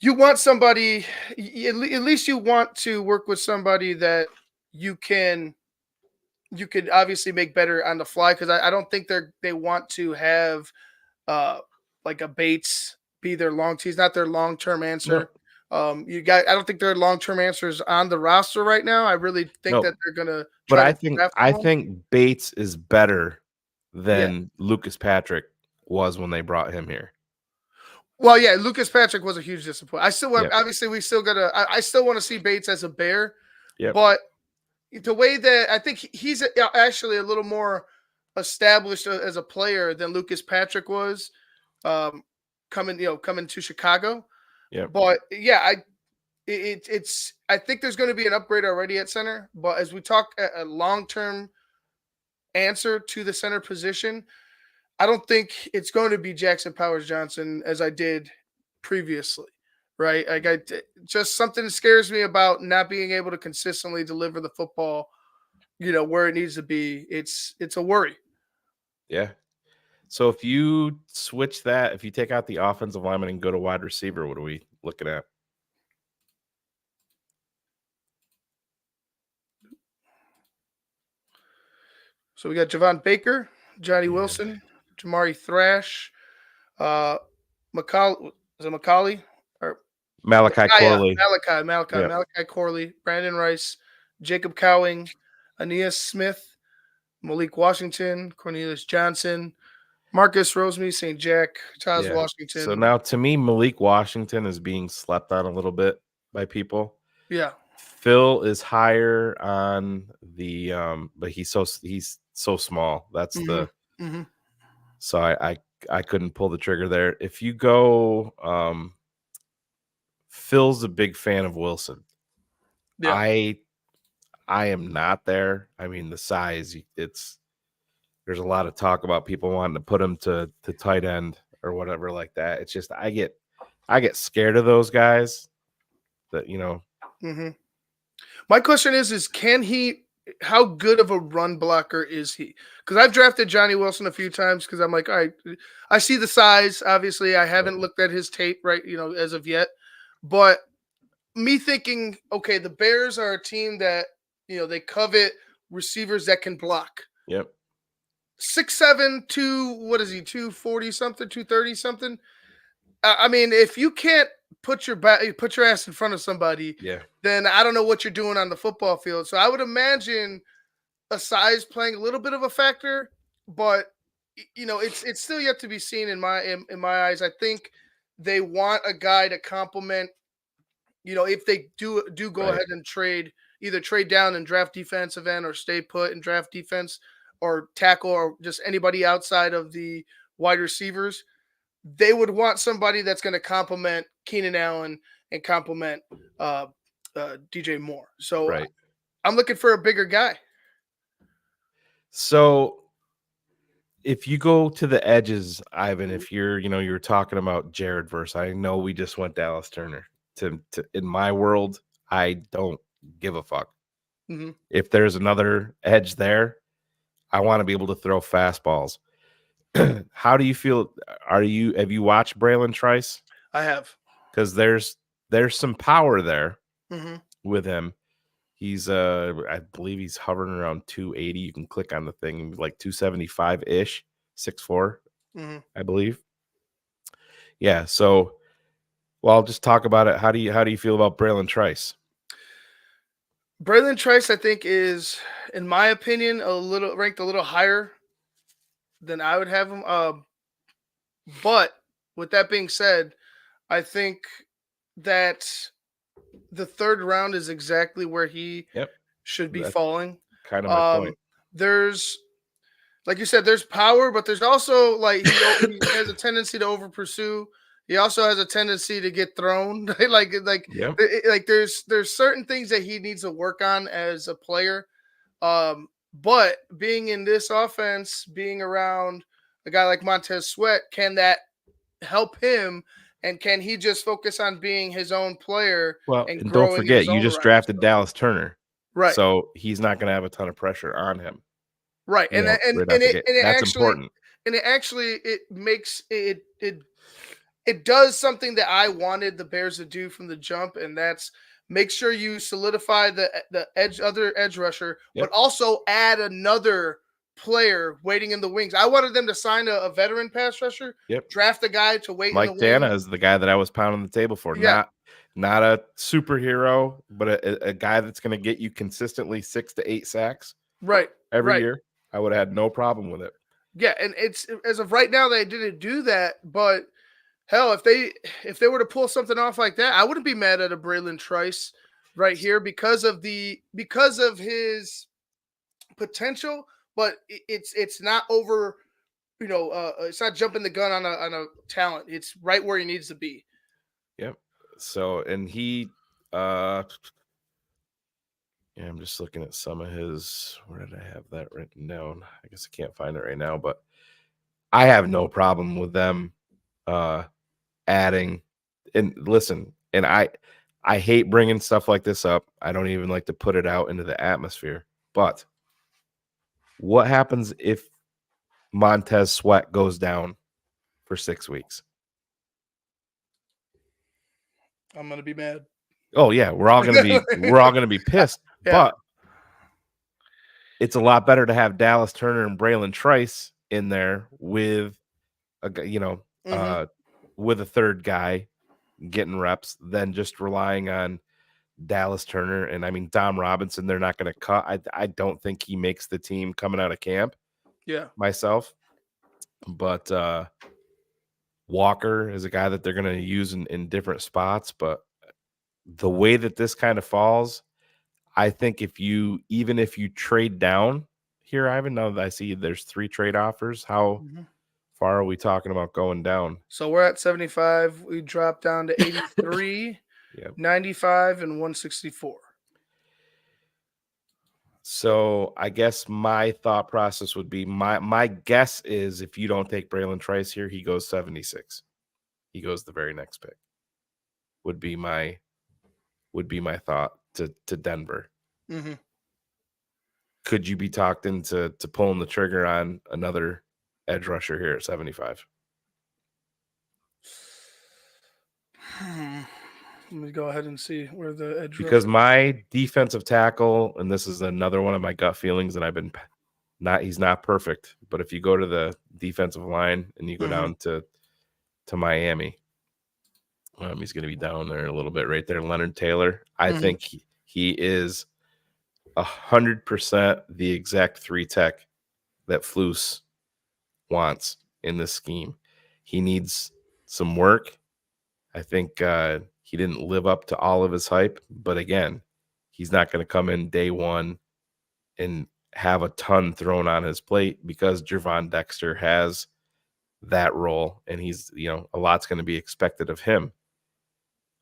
you want somebody, at least you want to work with somebody that you could obviously make better on the fly, because I don't think they want to have uh like a Bates be their he's not their long-term answer. No, I don't think their long-term answer is on the roster right now. I really think that no. they're gonna But try I to think draft I someone. think Bates is better Yeah. than Lucas Patrick was when they brought him here. Well, yeah, Lucas Patrick was a huge disappointment. I still Yep. obviously we still gotta I still want to see Bates as a Bear, Yep. but the way that I think he's actually a little more established as a player than Lucas Patrick was, um, coming to Chicago. Yep. But yeah, it's I think there's going to be an upgrade already at center. But as we talk a long term answer to the center position, I don't think it's going to be Jackson Powers Johnson as I did previously. Right, just something scares me about not being able to consistently deliver the football where it needs to be. It's a worry. Yeah. So if you switch that, if you take out the offensive lineman and go to wide receiver, what are we looking at? So we got Javon Baker, Johnny And Wilson, Jamari Thrash, uh McCall is it Macaulay or Malachi Corley. Yep. Malachi Corley, Brandon Rice, Jacob Cowing, Aeneas Smith, Malik Washington, Cornelius Johnson, Marcus Rosemy, St. Jack, Charles Yeah. So Washington. now to me, Malik Washington is being slept on a little bit by people. Yeah. Phil is higher on the but he's so small. That's Mm-hmm. the Mm-hmm. so I couldn't pull the trigger there. If you go Phil's a big fan of Wilson. Yeah. I am not there. I mean, the size, there's a lot of talk about people wanting to put him to tight end or whatever like that. It's just I get scared of those guys that Mm-hmm. My question is can he? How good of a run blocker is he? Because I've drafted Johnny Wilson a few times because I'm like, all right, I see the size. Obviously, I haven't looked at his tape right, as of yet. But me thinking, okay, the Bears are a team that they covet receivers that can block. Yep. 6'7", what is he? 240 something, 230 something. I mean, if you can't put your ass in front of somebody, Yeah. then I don't know what you're doing on the football field. So I would imagine a size playing a little bit of a factor, but it's still yet to be seen in my eyes. I think they want a guy to complement. If they do go Right. ahead and either trade down and draft defensive end or stay put and draft defense or tackle or just anybody outside of the wide receivers, they would want somebody that's going to complement Keenan Allen and complement DJ Moore. So Right. I'm looking for a bigger guy. So if you go to the edges, Ivan, if you're talking about Jared verse, I know we just went Dallas Turner. To in my world, I don't give a fuck. Mm-hmm. If there's another edge there, I want to be able to throw fastballs. How do you feel? Have you watched Braylon Trice? I have. Because there's some power there Mm-hmm. with him. He's I believe he's hovering around 280. You can click on the thing, like 275 ish, 6'4", Mm-hmm. I believe. Yeah. So, well, I'll just talk about it. How do you feel about Braylon Trice? Braylon Trice, I think, is, in my opinion, ranked a little higher than I would have him. But with that being said, I think that the third round is exactly where he Yep, should be that's falling. kind of my point. There's, like you said, there's power, but there's also like he has a tendency to over pursue. He also has a tendency to get thrown. Yep. There's certain things that he needs to work on as a player. But being in this offense, being around a guy like Montez Sweat, can that help him? And can he just focus on being his own player Well, and and don't growing in forget, his you own just right? drafted So, Dallas Turner, right, so he's not going to have a ton of pressure on him. right, You know, right out and the gate. it That's actually important. it makes it does something that I wanted the Bears to do from the jump, and that's make sure you solidify the other edge rusher, but Yep. also add another player waiting in the wings. I wanted them to sign a veteran pass rusher, Yep. draft a guy to wait in the Mike Dana wings. is the guy that I was pounding the table for. Yeah, Not a superhero, but a guy that's going to get you consistently 6 to 8 sacks right, every right. year. I would have had no problem with it. Yeah, and it's as of right now they didn't do that, but hell, if they were to pull something off like that, I wouldn't be mad at a Braylon Trice right here because of his potential, but it's not over. It's not jumping the gun on a talent. It's right where he needs to be. Yep. So, and he, yeah, I'm just looking at some of his. Where did I have that written down? I guess I can't find it right now, but I have no problem with them adding. And listen, and I hate bringing stuff like this up. I don't even like to put it out into the atmosphere. But what happens if Montez Sweat goes down for 6 weeks? I'm gonna be mad. Oh yeah, we're all gonna be pissed. Yeah. But it's a lot better to have Dallas Turner and Braylon Trice in there with Mm-hmm. with a third guy getting reps than just relying on Dallas Turner. And I mean, Dom Robinson, they're not going to cut. I don't think he makes the team coming out of camp Yeah. myself. But Walker is a guy that they're going to use in different spots. But the way that this kind of falls, I think even if you trade down here, Ivan, now that I see there's 3 trade offers, how Mm-hmm. far are we talking about going down? So we're at 75. We dropped down to 83, Yep. 95, and 164. So I guess my thought process would be my guess is if you don't take Braylon Trice here, he goes 76. He goes the very next pick. Would be my thought to Denver. Mm-hmm. Could you be talked into pulling the trigger on another edge rusher here at 75? Let me go ahead and see where the edge. Because my defensive tackle, and this is another one of my gut feelings, and he's not perfect, but if you go to the defensive line and you go down to Miami, he's going to be down there a little bit right there. Leonard Taylor, I think he is 100% the exact 3 tech that Flus wants in this scheme. He needs some work. I think he didn't live up to all of his hype, but again, he's not going to come in day one and have a ton thrown on his plate because Gervon Dexter has that role, and he's a lot's going to be expected of him.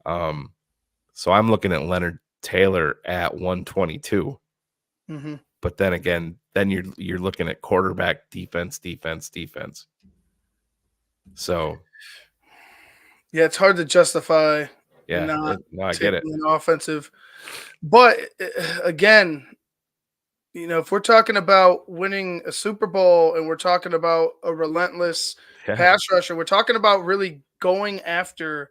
So I'm looking at Leonard Taylor at 122. Mm-hmm. But then again, then you're looking at quarterback, defense. So yeah, it's hard to justify Yeah, not no, I get it. taking an offensive. But again, if we're talking about winning a Super Bowl and we're talking about a relentless Yeah, pass rusher, we're talking about really going after.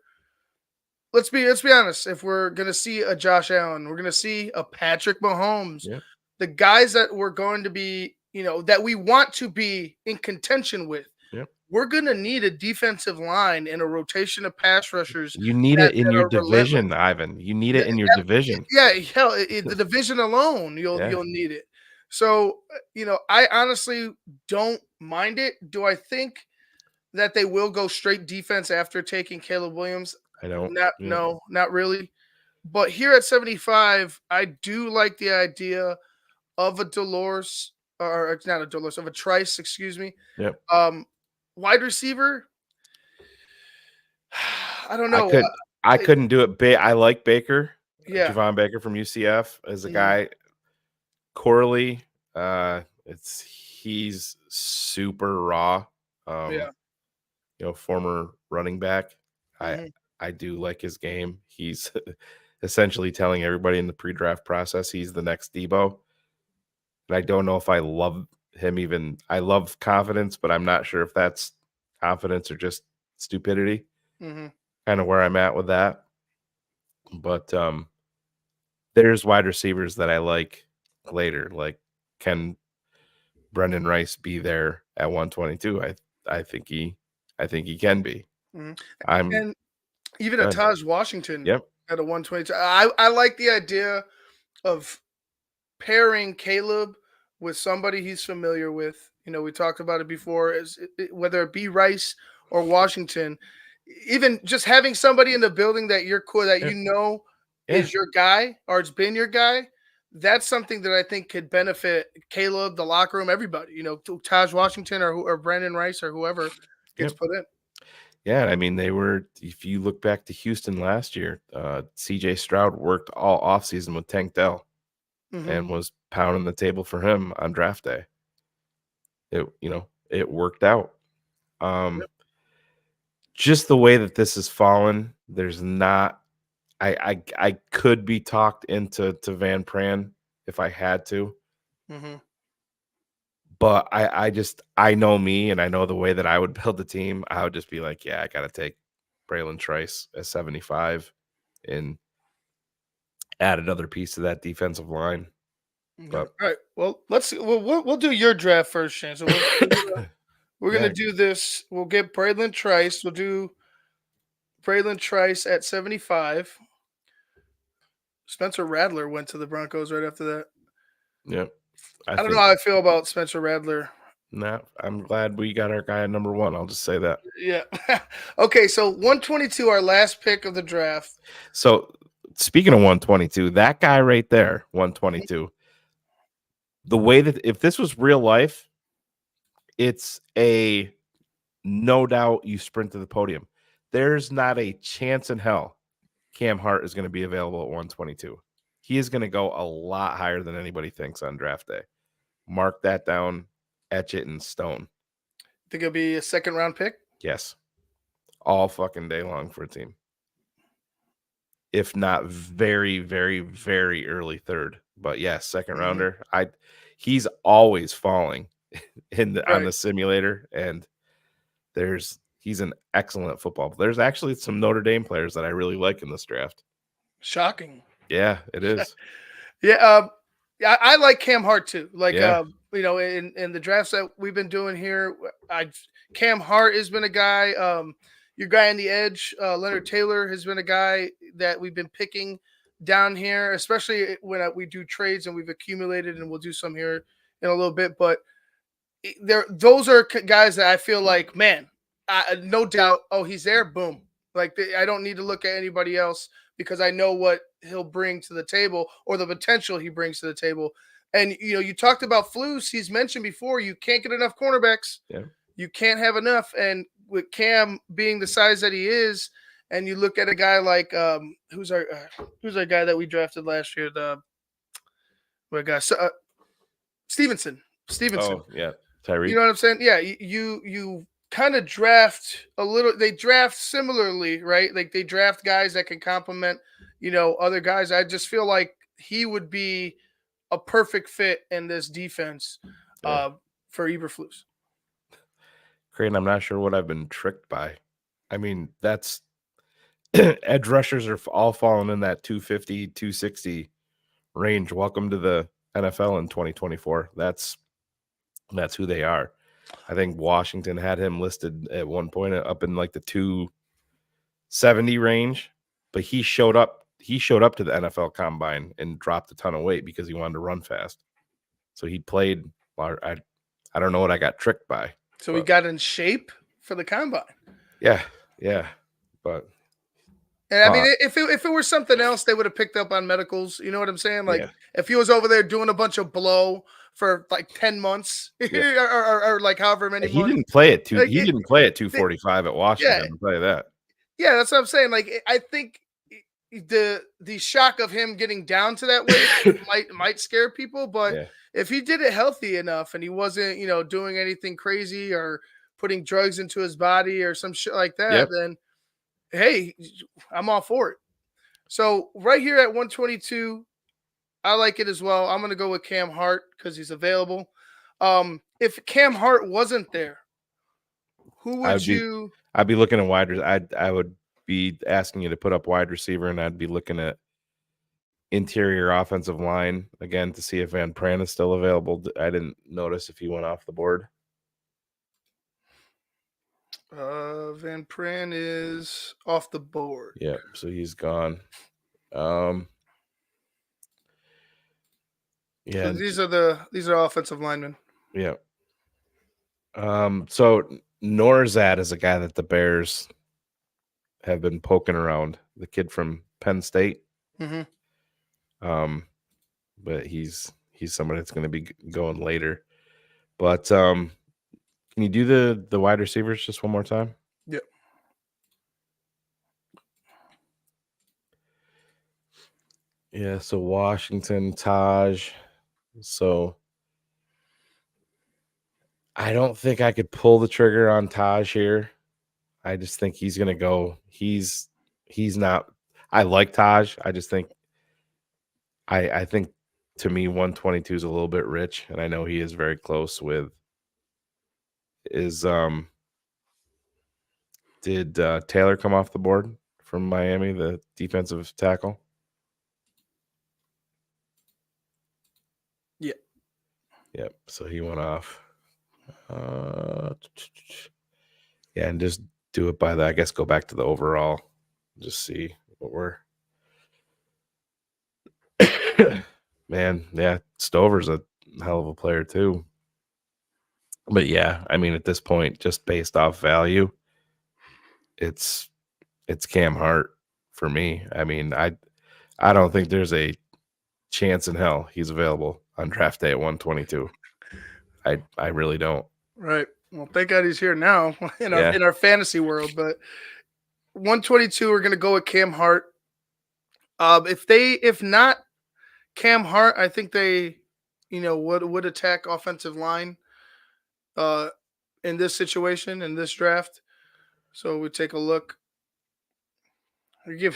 Let's be honest. If we're gonna see a Josh Allen, we're gonna see a Patrick Mahomes, yep, the guys that we're going to be, that we want to be in contention with. yep. We're gonna need a defensive line and a rotation of pass rushers You need that, it in that your are relentless. division, Ivan. You need Yeah, it in your division. yeah, hell, the division alone, Yeah, you'll need it. So, I honestly don't mind it. Do I think that they will go straight defense after taking Caleb Williams? I don't. Not, Yeah, no, not really. But here at 75, I do like the idea of a Dolores, or it's not a Dolores, of a Trice, excuse me. yep. Um, Wide receiver, I don't I know. could. I couldn't do it. I like Baker, Yeah. Javon Baker from UCF as a Mhm. guy. Corley, he's super raw. Um, Yeah. former running back. I Mhm. I do like his game. He's essentially telling everybody in the pre-draft process he's the next Debo. And I don't know if I love him even. I love confidence, but I'm not sure if that's confidence or just stupidity. Mhm. Kind of where I'm at with that. But there's wide receivers that I like later. Like, can Brendan Rice be there at 122? I think he can be. Mhm. I'm And even a good. Taj Washington Yep. at a 122. I like the idea of pairing Caleb with somebody he's familiar with. We talked about it before, whether it be Rice or Washington. Even just having somebody in the building that you're cool, that Yep. Yeah. is your guy or it's been your guy. That's something that I think could benefit Caleb, the locker room, everybody. To Taj Washington or Brandon Rice or whoever gets Yep. put in. Yeah. I mean, they were. If you look back to Houston last year, C.J. Stroud worked all offseason with Tank Dell Hmm. and was pounding the table for him on draft day. It worked out. Um, Yep. just the way that this has fallen, there's not. I could be talked into Van Pran if I had to, Hmm. but I know me and I know the way that I would build the team. I would just be like, yeah, I got to take Braylon Trice at 75 and add another piece to that defensive line. Okay. All But right. Well, let's see. We'll do your draft first, Shane. So we're gonna yeah, do this. We'll get Braylon Trice. We'll do Braylon Trice at 75. Spencer Radler went to the Broncos right after that. yeah, I I don't know think how I feel about Spencer Radler. not. I'm glad we got our guy at number one. I'll just say that. Yeah. Okay, so 122, our last pick of the draft. So speaking of 122, that guy right there, 122. The way that if this was real life, it's a no doubt you sprint to the podium. There's not a chance in hell Cam Hart is going to be available at 122. He is going to go a lot higher than anybody thinks on draft day. Mark that down, etch it in stone. Think it'll be a second round pick? Yes. All fucking day long for a team. If not very, very, very early third. But yes, second Mhm. rounder. He's always falling on Right. the simulator, and he's an excellent football. There's actually some Notre Dame players that I really like in this draft. Shocking. Yeah, it is. Yeah, yeah, I like Cam Hart too. Like, Yeah, in the drafts that we've been doing here, Cam Hart has been a guy. Your guy on the edge, Leonard Taylor, has been a guy that we've been picking down here, especially when we do trades and we've accumulated, and we'll do some here in a little bit. But those are guys that I feel like, man, no doubt. Oh, he's there. Boom. Like, I don't need to look at anybody else because I know what he'll bring to the table or the potential he brings to the table. And you talked about Flus. He's mentioned before. You can't get enough cornerbacks. yeah. You can't have enough. And with Cam being the size that he is, and you look at a guy like who's our guy that we drafted last year? The what guy? Stevenson. Stevenson. Oh, yeah. You Tyreek. know what I'm saying? Yeah, you kind of draft a little. They draft similarly, right? Like they draft guys that can complement, other guys. I just feel like he would be a perfect fit in this defense Yeah. for Eberflus. Crane, I'm not sure what I've been tricked by. I mean, that's edge rushers are all falling in that 250, 260 range. Welcome to the NFL in 2024. That's who they are. I think Washington had him listed at one point up in like the 270 range, but he showed up to the NFL combine and dropped a ton of weight because he wanted to run fast. So he played. I don't know what I got tricked by. So he got in shape for the combine. Yeah, but And I mean, if it were something else, they would have picked up on medicals. You know what I'm saying? Like yeah. if he was over there doing a bunch of blow for like 10 months Yeah. or like however many He months. didn't play at Like, he didn't play at 245 at Washington. I'll tell you that. Yeah, that's what I'm saying. Like I think the shock of him getting down to that weight might scare people, but Yeah. if he did it healthy enough and he wasn't, doing anything crazy or putting drugs into his body or some shit like that, Yep. then hey, I'm all for it. So right here at 122, I like it as well. I'm gonna go with Cam Hart because he's available. If Cam Hart wasn't there, who would you? I'd be looking at wide. I would be asking you to put up wide receiver, and I'd be looking at interior offensive line again to see if Van Pran is still available. I didn't notice if he went off the board. Van Pran is off the board. Yep, so he's gone. Yeah, So these are offensive linemen. Yeah. So Norzad is a guy that the Bears have been poking around. The kid from Penn State. Mm-hmm. But he's somebody that's going to be going later. But can you do the wide receivers just one more time? Yep. Yeah. So Washington, Taj. So I don't think I could pull the trigger on Taj here. I just think he's going to go. He's not. I like Taj. I just think. I think to me 122 is a little bit rich, and I know he is very close with. Did Taylor come off the board from Miami, the defensive tackle? Yep. Yep. So he went off. Yeah, and just do it by that. I guess go back to the overall. Just see what we're. Man, yeah, Stover's a hell of a player too. But yeah, I mean, at this point, just based off value, it's Cam Hart for me. I mean, I don't think there's a chance in hell he's available on draft day at 122. I really don't. Right. Well, thank God he's here now in our fantasy world. But 122, we're gonna go with Cam Hart. If not Cam Hart, I think they, would attack offensive line in this situation, in this draft. So we take a look. This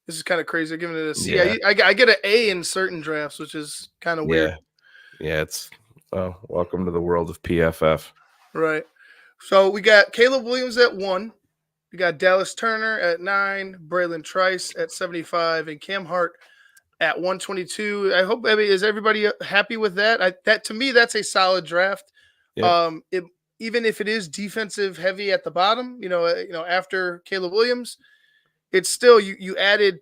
is kind of crazy. I'm giving it a C. Yeah. I get an A in certain drafts, which is kind of weird. Yeah, it's welcome to the world of PFF. Right. So we got Caleb Williams at 1. We got Dallas Turner at 9, Braylon Trice at 75, and Cam Hart at 122. I hope. Is everybody happy with that? That to me, that's a solid draft. Yeah. Even if it is defensive heavy at the bottom, after Caleb Williams, it's still you added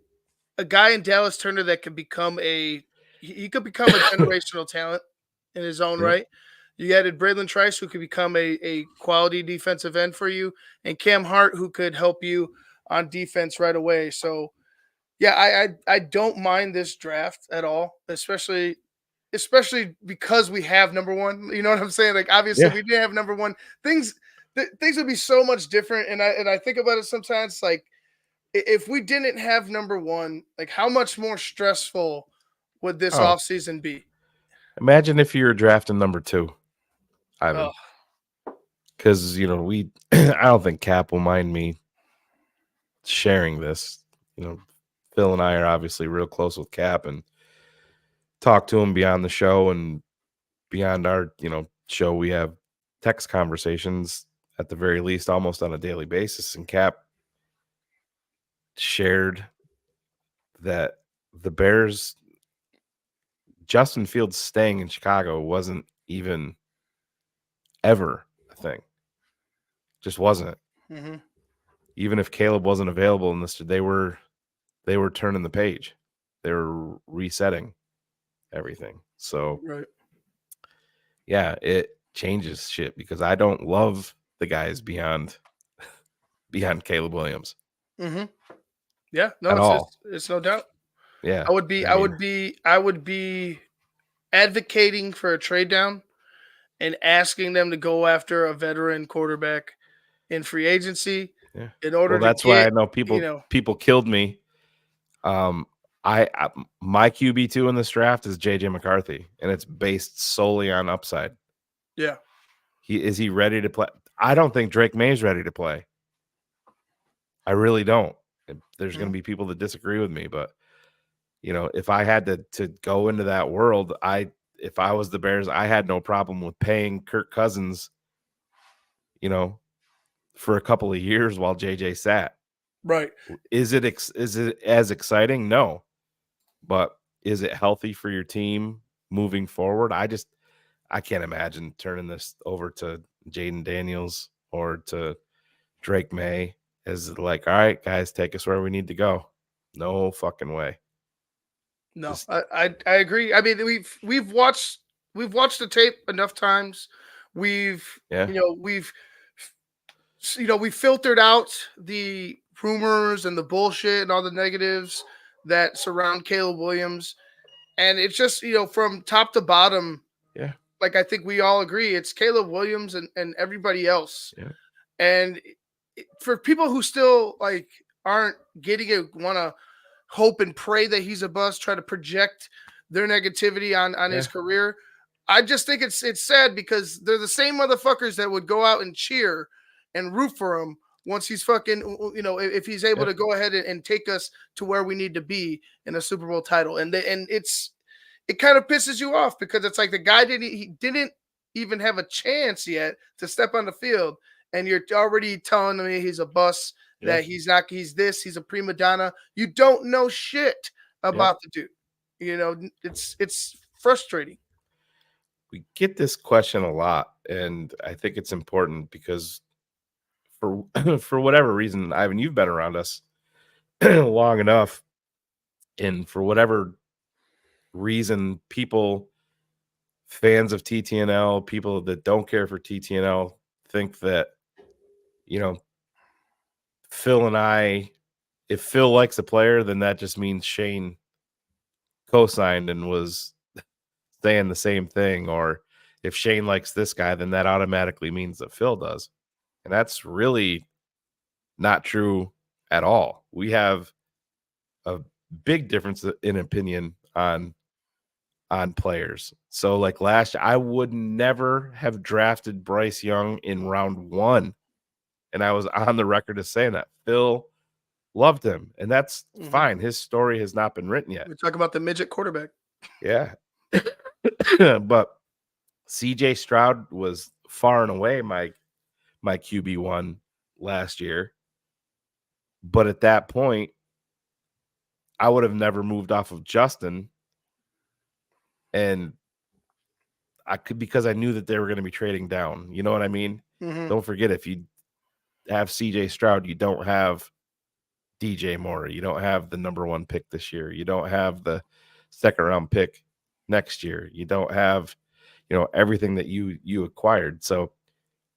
a guy in Dallas Turner that could become he could become a generational talent in his own right. You added Braylon Trice, who could become a quality defensive end for you, and Cam Hart, who could help you on defense right away. So, yeah, I don't mind this draft at all, especially because we have number one. You know what I'm saying? Like, obviously, we didn't have number one. Things would be so much different, and I think about it sometimes. Like, if we didn't have number one, like, how much more stressful would this offseason be? Imagine if you were drafting number 2. Ivan. because we I don't think Cap will mind me sharing this. Phil and I are obviously real close with Cap and talk to him beyond the show and beyond our show. We have text conversations at the very least almost on a daily basis, and Cap shared that the Bears, Justin Fields staying in Chicago wasn't even ever a thing. Just wasn't. Mm-hmm. Even if Caleb wasn't available in this, they were turning the page. They were resetting everything. So Right. yeah, it changes shit because I don't love the guys beyond Caleb Williams Mm-hmm. Yeah. No, at all. it's no doubt. Yeah, I would be I I mean, would be I would be advocating for a trade down and asking them to go after a veteran quarterback in free agency yeah. in Well, order to that's why get, I know you know, people killed me. Um, I my QB2 in this draft is JJ McCarthy, and it's based solely on upside. yeah. Is he ready to play? I don't think Drake May is ready to play. I really don't. There's going to Mhm. be people that disagree with me, but if I had to go into that world, if I was the Bears, I had no problem with paying Kirk Cousins, you know, for a couple of years while JJ sat. Right. Is it as exciting? No. But is it healthy for your team moving forward? I can't imagine turning this over to Jaden Daniels or to Drake May as like, all right, guys, take us where we need to go. No fucking way. No, Just I agree. I mean, we've watched the tape enough times. We've yeah, we've we filtered out the rumors and the bullshit and all the negatives that surround Caleb Williams, and it's just from top to bottom. yeah, Like I think we all agree, it's Caleb Williams and everybody else. yeah, And for people who still like aren't getting it, want to hope and pray that he's a bust, try to project their negativity on yeah, his career. I just think it's sad because they're the same motherfuckers that would go out and cheer and root for him once he's fucking, if he's able yeah, to go ahead and take us to where we need to be in a Super Bowl title. And it kind of pisses you off because it's like the guy didn't even have a chance yet to step on the field, and you're already telling me he's a bust, yeah, that he's a prima donna. You don't know shit yeah. about the dude. It's frustrating. We get this question a lot, and I think it's important because for for whatever reason, Ivan, you've been around us long enough, and for whatever reason, fans of TTNL, people that don't care for TTNL, think that you know Phil and I, if Phil likes a player, then that just means Shayne co-signed and was saying the same thing, or if Shayne likes this guy, then that automatically means that Phil does, and that's really not true at all. We have a big difference in opinion on players. So like last year, I would never have drafted Bryce Young in round 1. And I was on the record as saying that. Phil loved him, and that's Mhm. fine. His story has not been written yet. We talk about the midget quarterback. Yeah. But CJ Stroud was far and away my QB1 last year. But at that point, I would have never moved off of Justin, and I could, because I knew that they were going to be trading down. You know what I mean? Hmm. Don't forget, if you have CJ Stroud, you don't have DJ Moore. You don't have the number 1 pick this year. You don't have the second round pick next year. You don't have, everything that you acquired. So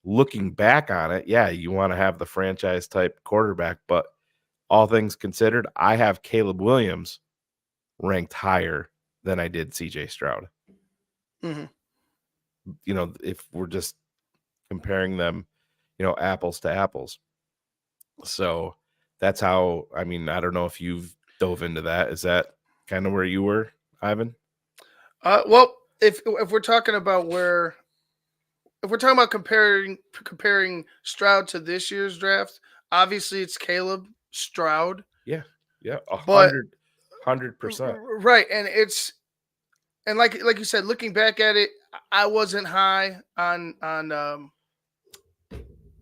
looking back on it, yeah, you want to have the franchise type quarterback, but all things considered, I have Caleb Williams ranked higher than I did CJ Stroud. Hmm. If we're just comparing them, apples to apples. So that's how, I mean, I don't know if you've dove into that. Is that kind of where you were, Ivan? Well, if we're talking about where if we're talking about comparing Stroud to this year's draft, obviously it's Caleb Stroud, Yeah, yeah, a but hundred percent. right, and it's and like you said, looking back at it, I wasn't high on oh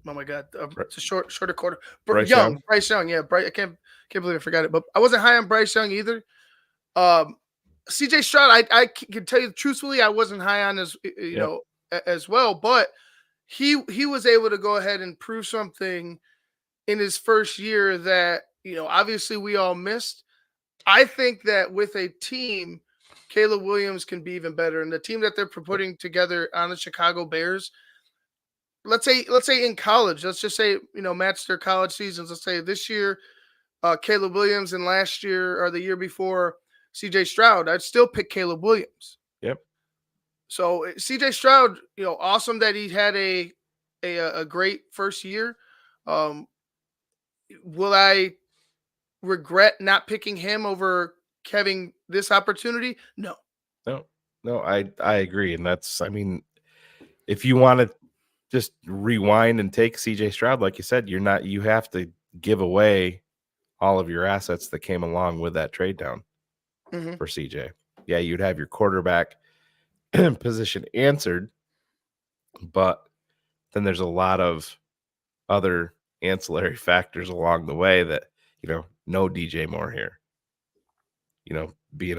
my god, it's a shorter quarter. Bryce Young Young. Bryce Young, yeah, I can't believe I forgot it, but I wasn't high on Bryce Young either. Um, CJ Stroud, I can tell you truthfully, I wasn't high on as Yep. as well, but he was able to go ahead and prove something in his first year that obviously we all missed. I think that with a team, Caleb Williams can be even better, and the team that they're Yep. putting together on the Chicago Bears. Let's say in college, let's just say match their college seasons. Let's say this year, Caleb Williams, and last year or the year before, C.J. Stroud. I'd still pick Caleb Williams. Yep. So C.J. Stroud, awesome that he had a great first year. Um, will I regret not picking him over having this opportunity? No. No, no, I agree, and that's, I mean, if you want to just rewind and take CJ Stroud, like you said, you have to give away all of your assets that came along with that trade down Mm-hmm. for CJ. Yeah, you'd have your quarterback position answered, but then there's a lot of other ancillary factors along the way that, no DJ Moore here, being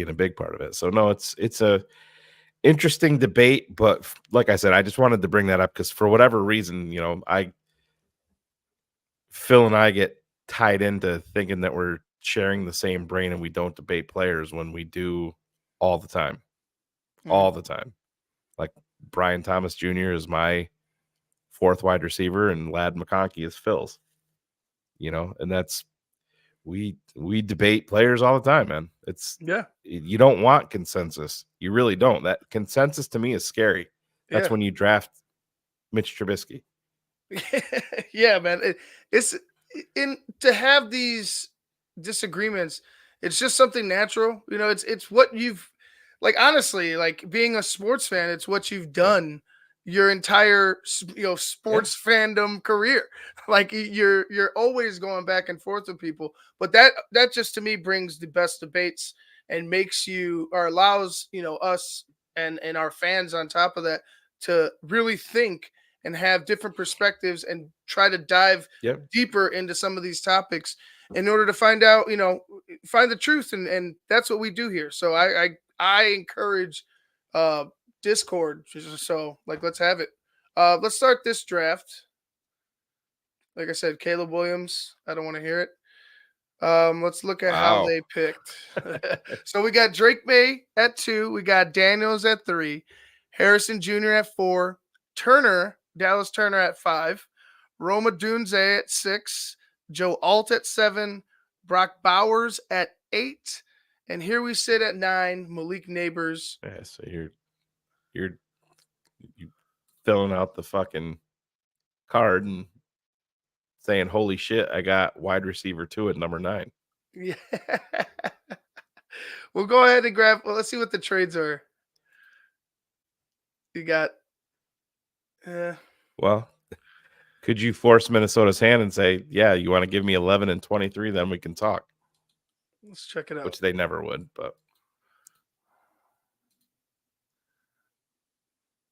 a big part of it. So no, it's a interesting debate, but like I said, I just wanted to bring that up because for whatever reason, Phil and I get tied into thinking that we're sharing the same brain and we don't debate players when we do all the time. Mm-hmm. All the time. Like Brian Thomas Jr. is my fourth wide receiver and Lad McConkey is Phil's. And that's we debate players all the time, man. Yeah. You don't want consensus. You really don't. That consensus to me is scary. That's Yeah. when you draft Mitch Trubisky. Yeah, man. It's in to have these disagreements. It's just something natural. It's what you've like. Honestly, like being a sports fan, it's what you've Yeah. done your entire Yeah. sports fandom career. Like you're always going back and forth with people. But that just to me brings the best debates and makes you or allows us and our fans on top of that to really think and have different perspectives and try to dive Yep. deeper into some of these topics in order to find out, find the truth. And that's what we do here. So I encourage Discord. So like, let's have it. Let's start this draft. Like I said, Caleb Williams. I don't want to hear it. Let's look at how Wow. they picked. So we got Drake May at 2. We got Daniels at 3. Harrison Jr. at 4. Dallas Turner at 5. Roma Dunze at 6. Joe Alt at 7. Brock Bowers at 8. And here we sit at 9. Malik Neighbors. Yeah, so you're you filling out the fucking card and saying, "Holy shit, I got wide receiver 2 at number 9." Yeah. We'll go ahead and grab. Well, let's see what the trades are. You got. Well, could you force Minnesota's hand and say, "Yeah, you want to give me 11 and 23, then we can talk," Let's check it out. which they never would, but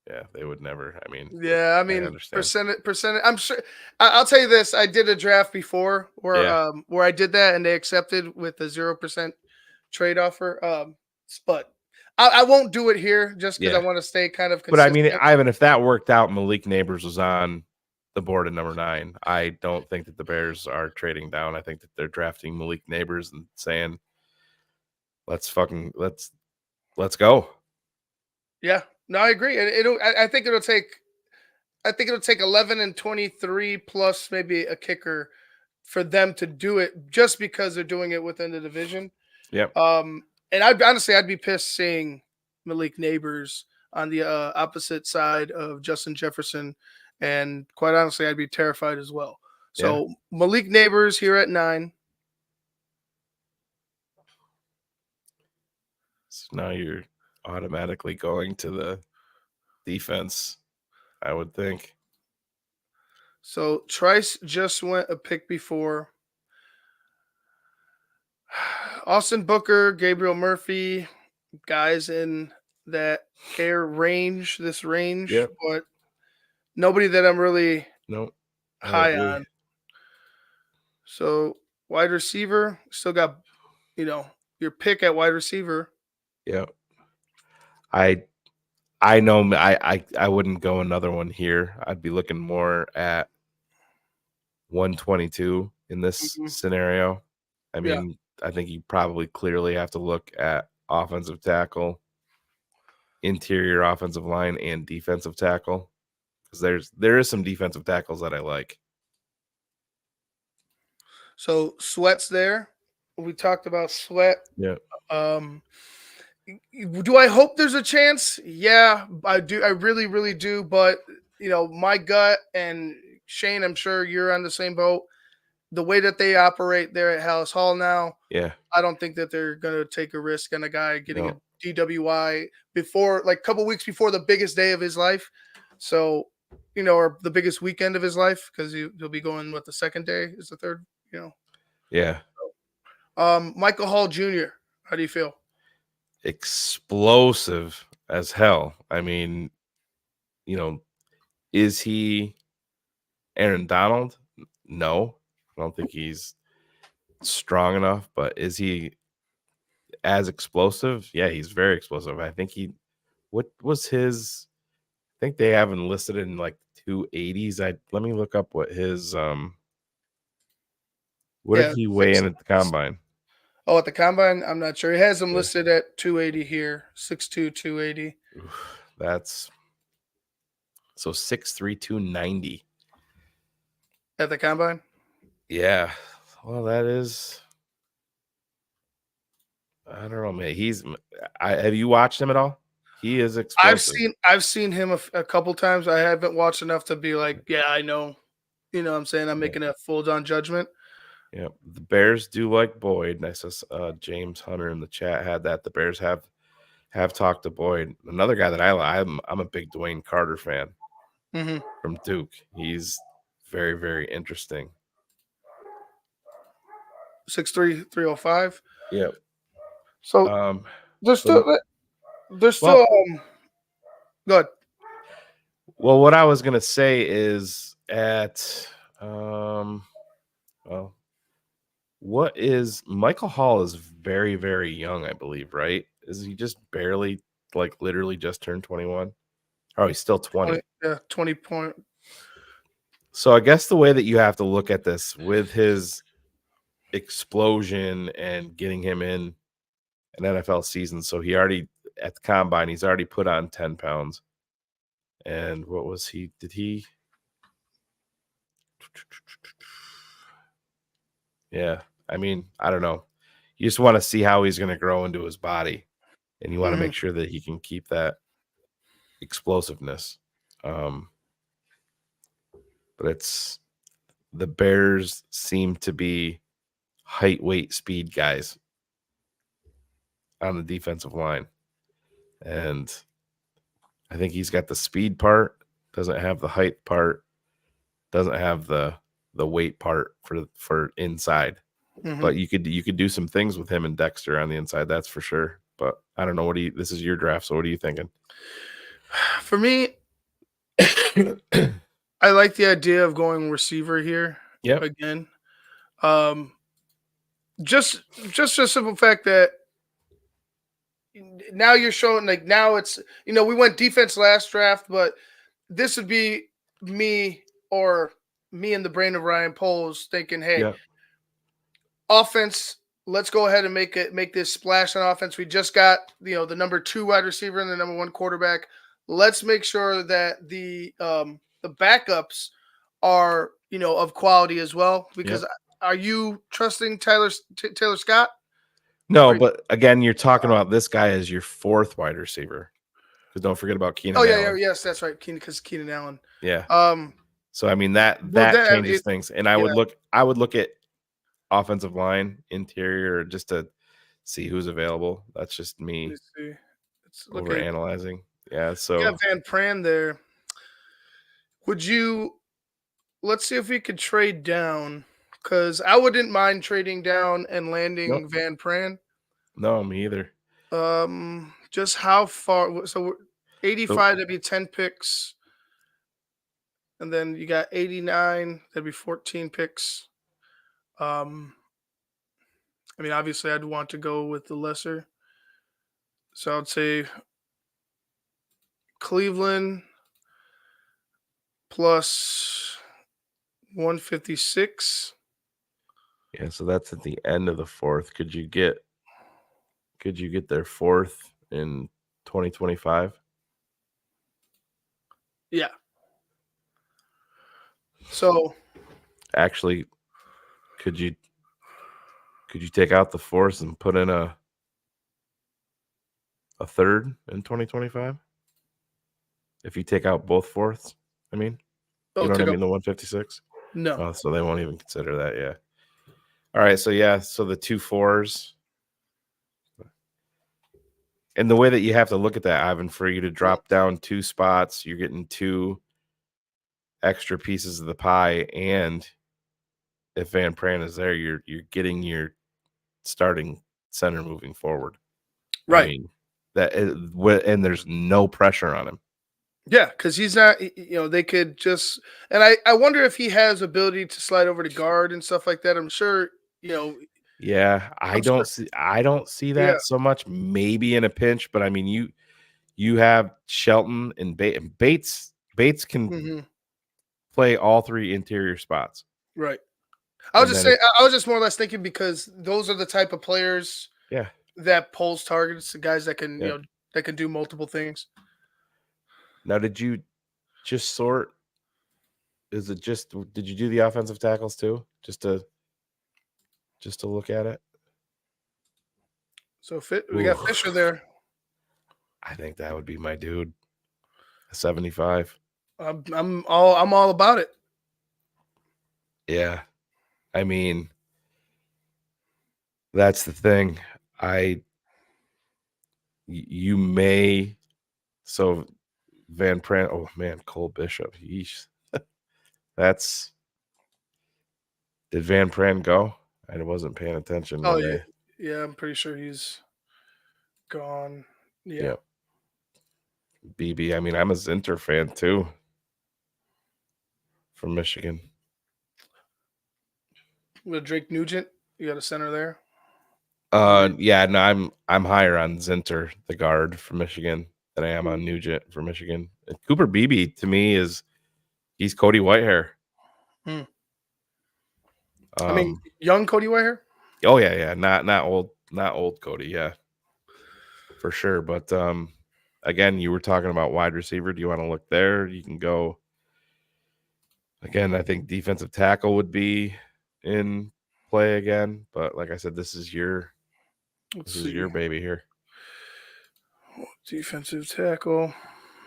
yeah, they would never. I mean, Yeah, I I mean understand. percentage. I'm sure. I'll tell you this. I did a draft before Yeah. where I did that and they accepted with a 0% trade offer. But I won't do it here just because I Yeah. want to stay kind of But I consistent. mean, Ivan, if that worked out, Malik Neighbors was on the board at number 9. I don't think that the Bears are trading down. I think that they're drafting Malik Neighbors and saying, let's go. Yeah, no, I agree. And I think it'll take. I think it'll take 11 and 23 plus maybe a kicker for them to do it, just because they're doing it within the division. Yep. And I'd be pissed seeing Malik Neighbors on the opposite side of Justin Jefferson, and quite honestly, I'd be terrified as well. Yeah. So Malik Neighbors here at 9. So now you're automatically going to the defense. I would think. So Trice just went a pick before. Austin Booker, Gabriel Murphy, guys in that this range, Yep. but nobody that I'm really Nope. I high agree. on. So wide receiver, still got, you know, your pick at wide receiver. Yep. I I know I wouldn't go another one here. I'd be looking more at 122 in this Mhm. scenario. I Yeah. mean, I think you probably clearly have to look at offensive tackle, interior offensive line, and defensive tackle because there is some defensive tackles that I like. So Sweat's there. We talked about Sweat. Yeah, Um, do I hope there's a chance? Yeah, I do. I really, really do. But my gut and Shayne, I'm sure you're on the same boat. The way that they operate there at Hallis Hall now, yeah, I don't think that they're going to take a risk on a guy getting a no, DWI before, like, a couple weeks before the biggest day of his life. So, or the biggest weekend of his life, because he'll be going, what, the second day is the third. yeah. Michael Hall Jr. How do you feel? Explosive as hell. I mean, you know, is he Aaron Donald? No, I don't think he's strong enough, but is he as explosive? Yeah, he's very explosive. I think what was his, I think they have him listed in like 280s. Let me look up what did Yeah, he weigh in six. at the combine? Oh, at the combine, I'm not sure. He has him Yeah. listed at 280 here, 6'2", 280 Oof, that's so 6'3", 290. at the combine. Yeah. Well, that is, I don't know, man. Have you watched him at all? He is explosive. I've seen him a couple times. I haven't watched enough to be like, yeah, I know. What I'm saying, I'm Yeah. making a full on judgment. Yeah. The Bears do like Boyd. And I saw James Hunter in the chat had that. The Bears have talked to Boyd. Another guy that I'm a big Dwayne Carter fan Mm-hmm. from Duke. He's very, very interesting. 6'3", 305. Yep. So Um, there's but still there's still well, good. what I was gonna say is at well, what is Michael Hall is very, very young, I believe, right? Is he just barely, like, literally just turned 21? Oh, he's still 20, 20. yeah, 20 point. So I guess the way that you have to look at this with his explosion and getting him in an NFL season. So he already at the combine, he's already put on 10 pounds. And what was he? Did he? Yeah. I mean, I don't know. You just want to see how he's going to grow into his body, and you want to Mm-hmm. make sure that he can keep that explosiveness. Um, but the Bears seem to be height, weight, speed guys on the defensive line. And I think he's got the speed part, doesn't have the height part, doesn't have the weight part for inside. Mm-hmm. But you could do some things with him and Dexter on the inside, that's for sure. But I don't know. This is your draft, so what are you thinking? For me, I like the idea of going receiver here Yep. again. Um, just a simple fact that now you're showing, like, now it's, we went defense last draft, but this would be me or me in the brain of Ryan Poles thinking, hey, Yep. offense, let's go ahead and make this splash on offense. We just got, the number 2 wide receiver and the number 1 quarterback. Let's make sure that the backups are, of quality as well. Because Yep. are you trusting Taylor Scott? No, Or, but again, you're talking about this guy as your 4th wide receiver. Because don't forget about oh Keenan yeah, Allen. yes, that's right. Because Keenan Allen. Yeah. Um, So I mean well, that that changes things. And I yeah. would look at offensive line, interior, just to see who's available. That's just Let me me see. Let's look over at. analyzing. Yeah. You So got Van Pran there. Would you? Let's see if we could trade down, because I wouldn't mind trading down and No, landing Van Pran. no, me either. Just how far? So we're So 85. That'd be 10 picks, and then you got 89. That'd be 14 picks. Um, I mean, obviously, I'd want to go with the lesser. So I'd say Cleveland plus 156. yeah, so that's at the end of the fourth. Could you get their fourth in 2025? Yeah. So Actually, could you take out the fourth and put in a third in 2025? If you take out both fourths, I mean, you know what I take mean, up the 156. no. Oh, so they won't even consider that. Yeah. All right. So yeah. So the 2 4s, and the way that you have to look at that, Ivan, for you to drop down 2 spots, you're getting 2 extra pieces of the pie, and if Van Pran is there, you're getting your starting center moving forward. I Right. mean, and there's no pressure on him. Yeah, because he's not. They could just. And I wonder if he has ability to slide over to guard and stuff like that. I'm sure. Yeah, I'm sure. I don't see Yeah. that so much. Maybe in a pinch, but I mean, you have Shelton and Bates. Bates can Hmm. play all 3 interior spots, Right. I was and just then saying. I was just more or less thinking because those are the type of players yeah, that pulls targets. The guys that can yeah. that can do multiple things. Now, did you just sort? Is it just? Did you do the offensive tackles too? Just to look at it. So we Ooh, got Fisher there. I think that would be my dude. 75. I'm all about it. Yeah. I mean, that's the thing. You may, so Van Pran, oh man, Cole Bishop. Yeesh. That's, did Van Pran go? I wasn't paying attention Oh when yeah, they, yeah. I'm pretty sure he's gone. Yeah. yeah, BB. I mean, I'm a Zinter fan too from Michigan. With Drake Nugent, you got a center there. Yeah, no, I'm higher on Zinter, the guard from Michigan, than I am on Nugent for Michigan. And Cooper Beebe to me he's Cody Whitehair. Hmm. I mean, Um, young Cody Whitehair. oh yeah, not old Cody, yeah, for sure. But again, you were talking about wide receiver. Do you want to look there? You can go again. I think defensive tackle would be in play again. But like I said, this is your Let's see. baby here. Defensive tackle.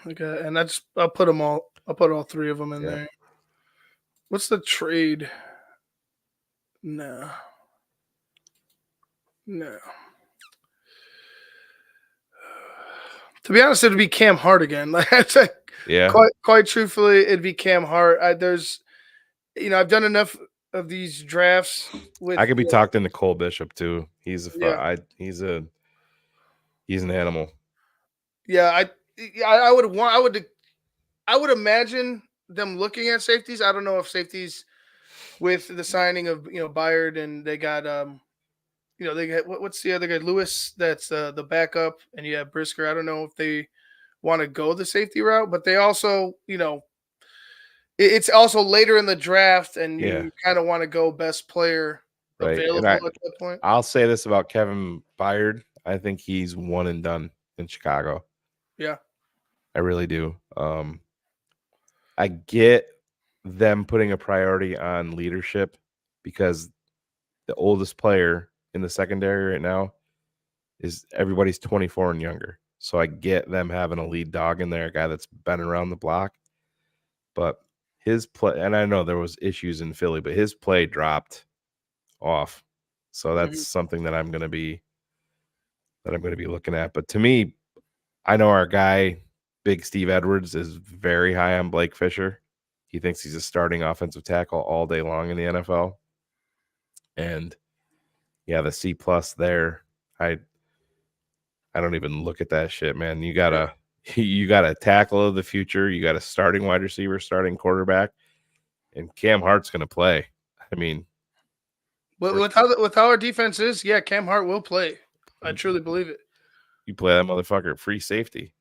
Okay, and I'll put them all. I'll put all 3 of them in Yeah. there. What's the trade? No. No. To be honest, it'd be Cam Hart again. Like Yeah. quite truthfully, it'd be Cam Hart. I've done enough of these drafts I with could be talked into Cole Bishop too. yeah, He's an animal. yeah. I would imagine them looking at safeties. I don't know if safeties with the signing of Byard, and they got they got what's the other guy, Lewis, that's the backup, and you have Brisker. I don't know if they want to go the safety route, but they also it's also later in the draft, and Yeah. you kind of want to go best player Right. And available at that point. I'll say this about Kevin Byard. I think he's one and done in Chicago. Yeah. I really do. I get them putting a priority on leadership because the oldest player in the secondary right now is everybody's 24 and younger. So I get them having a lead dog in there, a guy that's been around the block. But his play, and I know there was issues in Philly, but his play dropped off. So that's Mhm. something that I'm going to be looking at. But to me, I know our guy, Big Steve Edwards, is very high on Blake Fisher. He thinks he's a starting offensive tackle all day long in the NFL. And yeah, the C+ there, I don't even look at that shit, man. You got a tackle of the future, you got a starting wide receiver, starting quarterback, and Cam Hart's going to play. I mean, with how our defense is, yeah, Cam Hart will play. I truly believe it. you play that motherfucker at free safety.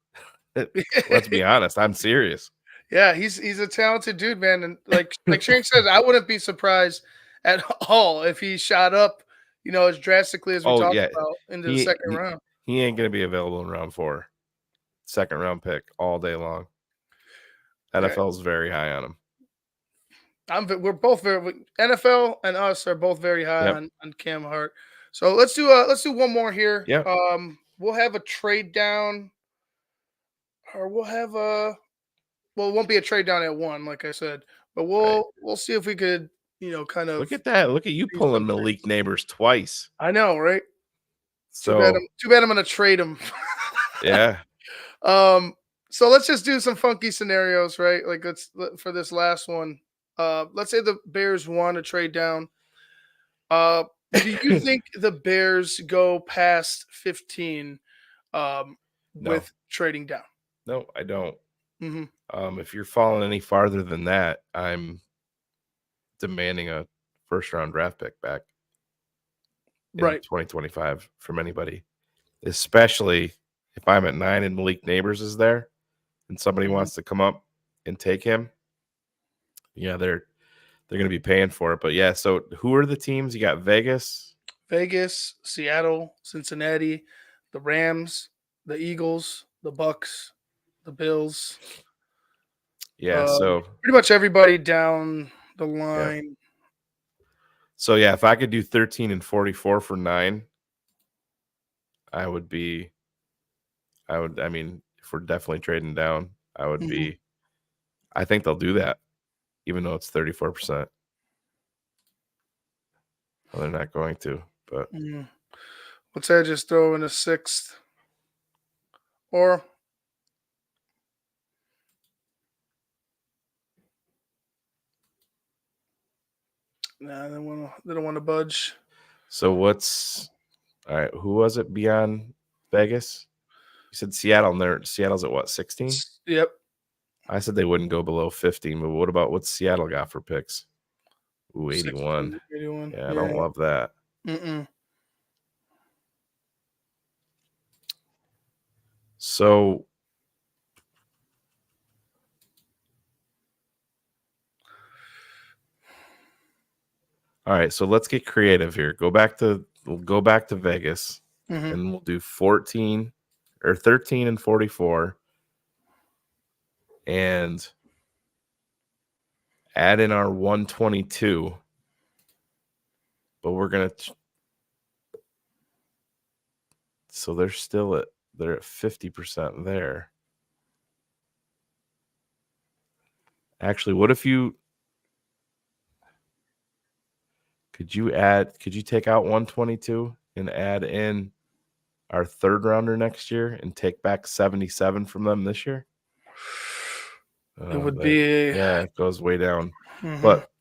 Let's be honest, I'm serious. Yeah, he's a talented dude, man, and like Shayne says, I wouldn't be surprised at all if he shot up, as drastically as we Oh talked yeah, about into the he second he, round. he ain't going to be available in round 4. Second round pick all day long. Yeah, NFL's very high on him. we're both NFL and us are both very high Yep. on Cam Hart. So let's do one more here. Yep. We'll have a trade down, or we'll have a well, it won't be a trade down at 1, like I said, but Right. we'll see if we could, kind of Look at that. Look at you do pulling something. Malik Neighbors twice. I know, right? So Too bad I'm gonna trade him. yeah. So let's just do some funky scenarios, right? Like for this last one. Let's say the Bears want to trade down. Do you think the Bears go past 15 No. with trading down? No, I don't. Hmm. If you're falling any farther than that, I'm demanding a first round draft pick back in Right. 2025 from anybody, especially if I'm at 9 and Malik Neighbors is there and somebody Mhm. wants to come up and take him. Yeah, they're going to be paying for it. But yeah, so who are the teams? You got Vegas, Vegas, Seattle, Cincinnati, the Rams, the Eagles, the Bucks, the Bills. yeah. So Pretty much everybody down the yeah. line. So yeah, if I could do 13 and 44 for 9, I would. I mean, if we're definitely trading down, I would Mhm. be. I think they'll do that, even though it's 34%. Well, they're not going to, but Mhm. Let's say I just throw in a 6th, or nah, they don't want to budge. so what's all right? Who was it beyond Vegas? You said Seattle, and Seattle's at what, 16? Yep. I said they wouldn't go below 15, but what's Seattle got for picks? Ooh, 81. 60, 81. Yeah, I Yeah. don't love that. Mm-mm. So all right, so let's get creative here. We'll go back to Vegas, Mm-hmm. and we'll do 14 or 13 and 44 and add in our 122. But we're going to so they're at 50% there. Actually, what if could you take out 122 and add in our third rounder next year and take back 77 from them this year? It would be yeah, it goes way down. Mhm. But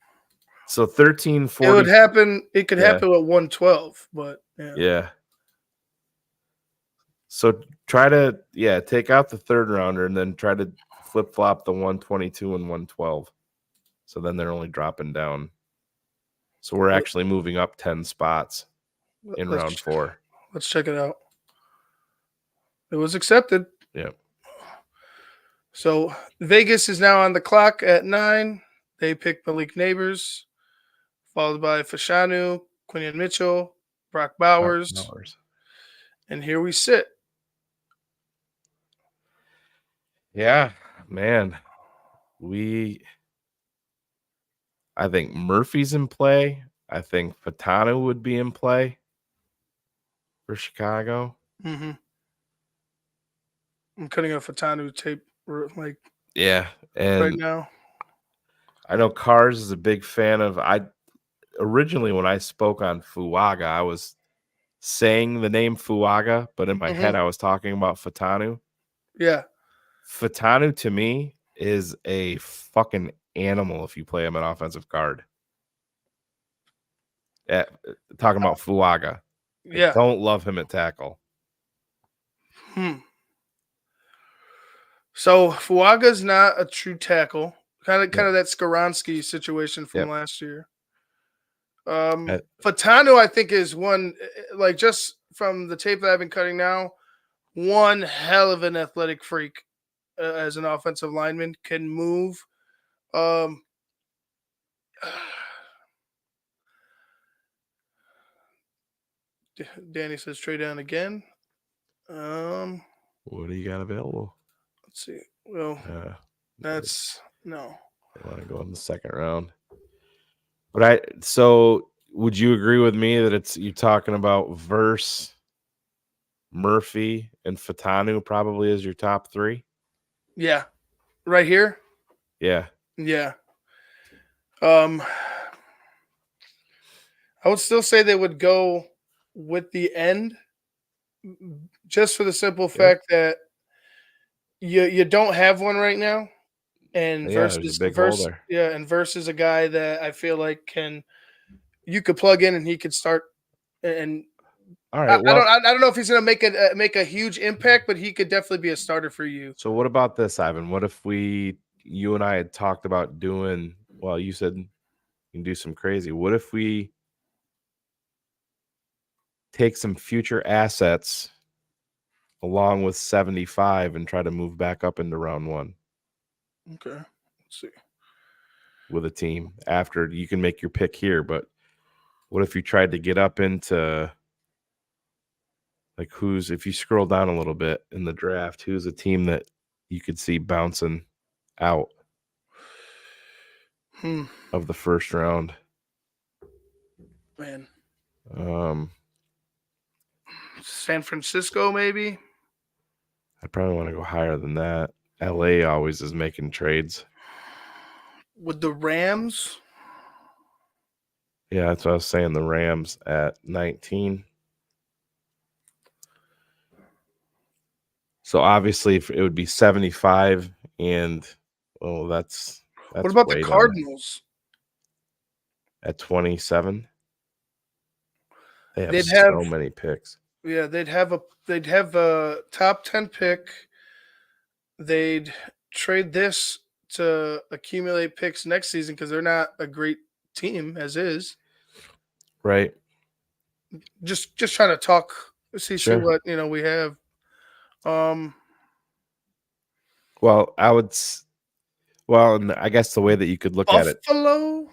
so 13, 40. It would happen. It could Yeah. happen at 112, but yeah. Yeah. So try to take out the third rounder and then try to flip flop the 122 and 112. So then they're only dropping down. So we're actually moving up 10 spots in round 4. Let's check it out. It was accepted. Yeah. So Vegas is now on the clock at 9. They pick Malik Neighbors, followed by Fashanu, Quinion Mitchell, Brock Bowers, and here we sit. Yeah, man. I think Murphy's in play. I think Fatano would be in play for Chicago. Mm-hmm. I'm cutting a Fatanu tape like Yeah, and right now. I know Cars is a big fan of. Originally when I spoke on Fuaga, I was saying the name Fuaga, but in my head I was talking about Fatanu. Yeah. Fatanu to me is a fucking animal if you play him at offensive guard. Talking about Fuaga. I Yeah. don't love him at tackle. So Fuaga's not a true tackle. Kind of Yep. that Skaronski situation from Yep. last year. Uh, Fatanu, I think, is one, like, just from the tape that I've been cutting now, one hell of an athletic freak as an offensive lineman, can move. Danny says trade down again. What do you got available? Let's see. Well, that's no. They want to go in the second round. But so would you agree with me that you're talking about Verse, Murphy, and Fatanu probably as your top three? Yeah. Right here? Yeah. Yeah. I would still say they would go with the end, just for the simple fact that you don't have one right now, and Yeah, there's a big hole there. and versus a guy that I feel like you could plug in and he could start. And all right, I don't know if he's going to make a huge impact, but he could definitely be a starter for you. So what about this, Ivan? What if you and I had talked about doing? Well, you said you can do some crazy. What if we take some future assets along with 75 and try to move back up into round one? Okay, let's see. With a team after you can make your pick here, but what if you tried to get up into like if you scroll down a little bit in the draft, who's a team that you could see bouncing out of the first round? Man. San Francisco, maybe? I'd probably want to go higher than that. LA always is making trades. With the Rams? Yeah, that's what I was saying. The Rams at 19. So obviously it would be 75 and that's what about the way down. Cardinals? At 27. They have so many picks. Yeah, they'd have a top 10 pick. They'd trade this to accumulate picks next season because they're not a great team as is. Right. Just trying to talk, see what we have. Well, I guess the way that you could look at it. Buffalo?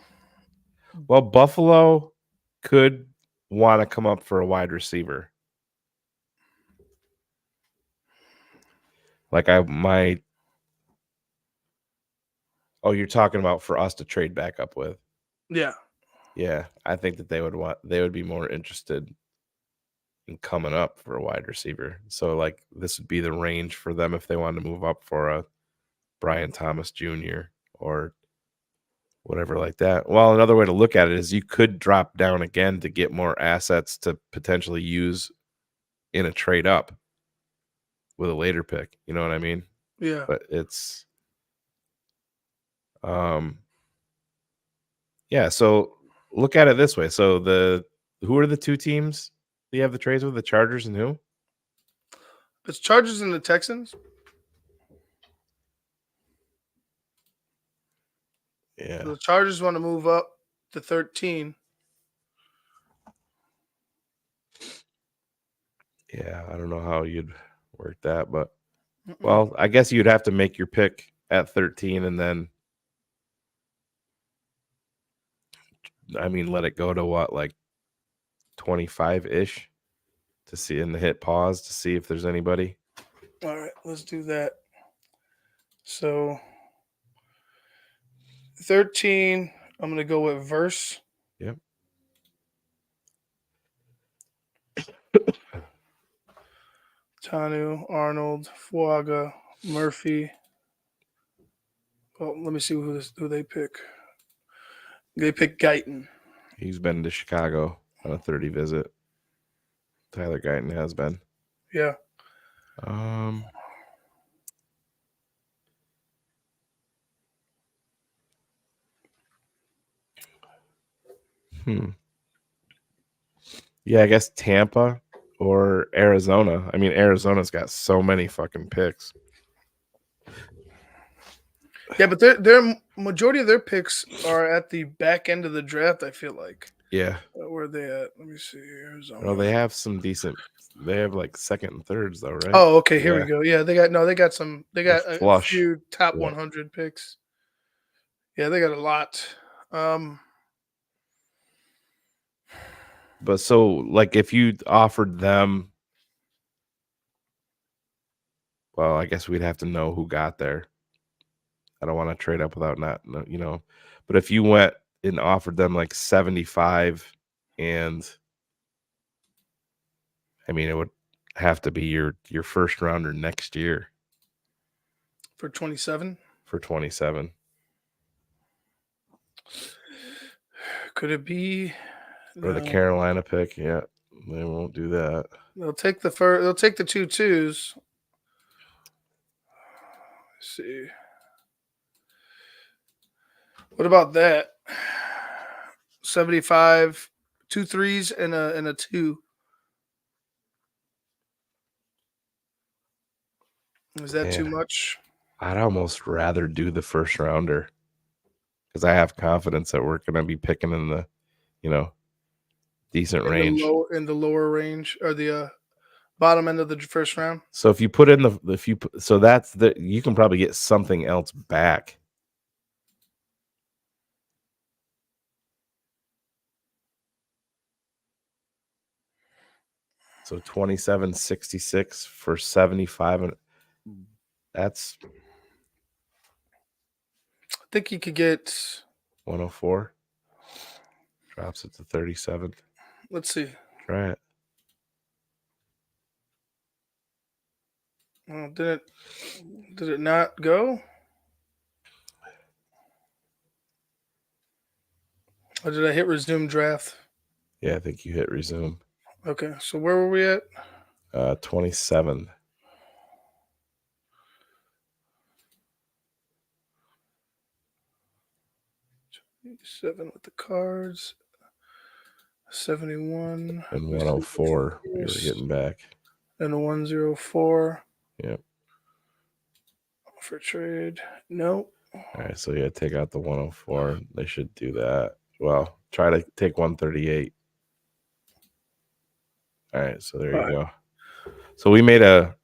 Well, Buffalo could want to come up for a wide receiver. Like you're talking about for us to trade back up with. Yeah. Yeah, I think that they would be more interested in coming up for a wide receiver. So like this would be the range for them if they wanted to move up for a Brian Thomas Jr. or whatever like that. Well, another way to look at it is you could drop down again to get more assets to potentially use in a trade up with a later pick. You know what I mean? Yeah. But it's yeah, so look at it this way. So who are the two teams that you have the trades with? The Chargers and who? It's Chargers and the Texans. Yeah. The Chargers want to move up to 13. Yeah, I don't know how you'd work that, but well, I guess you'd have to make your pick at 13 and then let it go to what, like 25-ish to see and hit pause to see if there's anybody. All right, let's do that. So 13, I'm going to go with Verse. Yep. Tanu, Arnold, Fuaga, Murphy. Well, let me see who they pick. They pick Guyton. He's been to Chicago on a 30 visit. Tyler Guyton has been. Yeah. Yeah, I guess Tampa or Arizona. I mean, Arizona's got so many fucking picks. Yeah, but their majority of their picks are at the back end of the draft. I feel like. Yeah. Where are they at? Let me see. Arizona. Well, they have some decent. They have like second and thirds though, right? Oh, okay. Here we Yeah. go. Yeah, they got some. They They're got a flush. few top Yeah. 100 picks. Yeah, they got a lot. But so, like, if you offered them, well, I guess we'd have to know who got there. I don't want to trade up without not, you know. But if you went and offered them like 75, and I mean, it would have to be your first rounder next year For 27. for 27. Could it be? Or the No. Carolina pick. Yeah, they won't do that. They'll take the first. They'll take the 2 2s. Let's see. What about that? 75, 2 3s and a 2. Is that too Man, much? I'd almost rather do the first rounder because I have confidence that we're going to be picking in the, you know, decent range. In the lower range or the bottom end of the first round. So if you put in so that's you can probably get something else back. So 27.66 for 75, and that's I think you could get. 104. Drops it to 37. Let's see. Try it. Well, did it not go? Or did I hit resume draft? Yeah, I think you hit resume. Okay, so where were we at? 27. 7 with the cards. 71. And 104 we were getting back. And a 104. Yep. For trade. Nope. All right, so you got to take out the 104. They should do that. Well, try to take 138. All right, so there you go. So we made a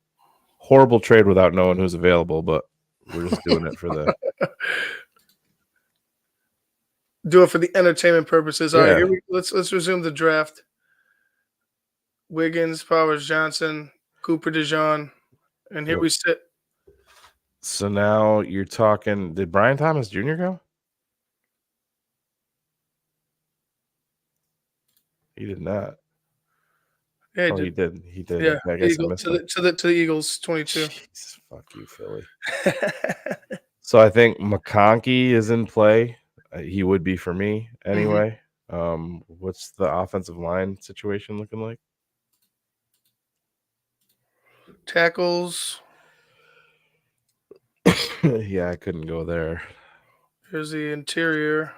horrible trade without knowing who's available, but we're just doing it for the do it for the entertainment purposes. All right, Yeah. let's resume the draft. Wiggins, Powers, Johnson, Cooper DeJean, and here we sit. So now you're talking. Did Brian Thomas Jr. go? He did not. Yeah, He did. He did. Yeah, I guess I missed to the Eagles 22. Jeez, fuck you, Philly. So I think McConkey is in play. He would be for me anyway. What's the offensive line situation looking like? Tackles. Yeah, I couldn't go there. Here's the interior.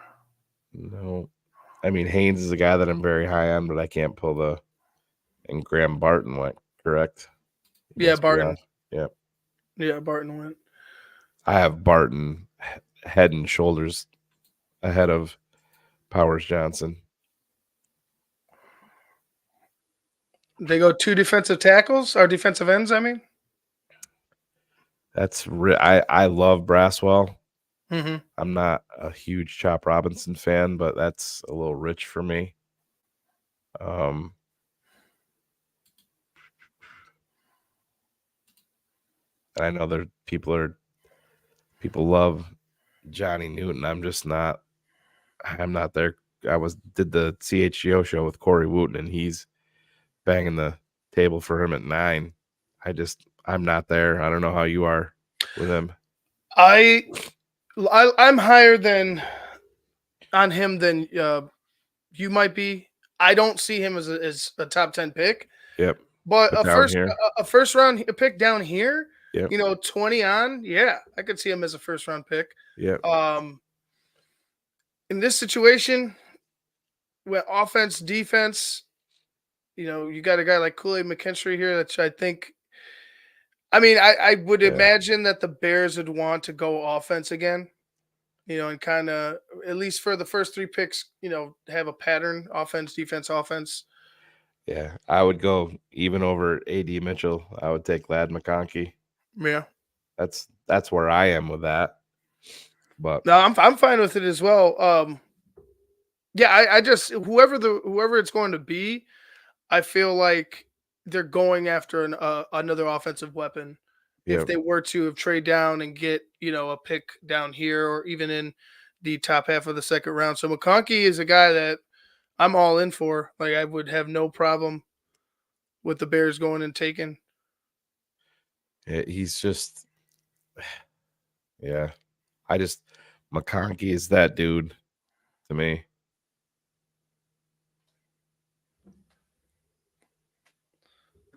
No. I mean, Haynes is a guy that I'm very high on, but I can't pull the. And Graham Barton went, correct? Yeah, Barton. Yeah. Yeah, Barton went. I have Barton head and shoulders ahead of Powers Johnson. They go 2 defensive tackles or defensive ends, I mean. That's I love Braswell. Mm-hmm. I'm not a huge Chop Robinson fan, but that's a little rich for me. I know there people love Johnny Newton. I'm just not. I'm not there. I did the CHGO show with Corey Wooten, and he's banging the table for him at 9. I'm not there. I don't know how you are with him. I'm higher on him than you might be. I don't see him as a top 10 pick. Yep. But a first round pick down here, yep. 20 on, yeah, I could see him as a first round pick. Yep. In this situation, Well, offense, defense. You got a guy like Kool-Aid McKinstry here, that I think. I mean, I would Yeah, imagine that the Bears would want to go offense again. And kind of at least for the first three picks, have a pattern: offense, defense, offense. yeah. I would go even over AD Mitchell. I would take Lad McConkey. Yeah. That's where I am with that. But No, I'm fine with it as well. Yeah, I just whoever it's going to be, I feel like they're going after another offensive weapon. If yeah, they were to have trade down and get a pick down here or even in the top half of the second round, so McConkey is a guy that I'm all in for. Like I would have no problem with the Bears going and taking. he's just yeah. I just McConkey is that dude to me.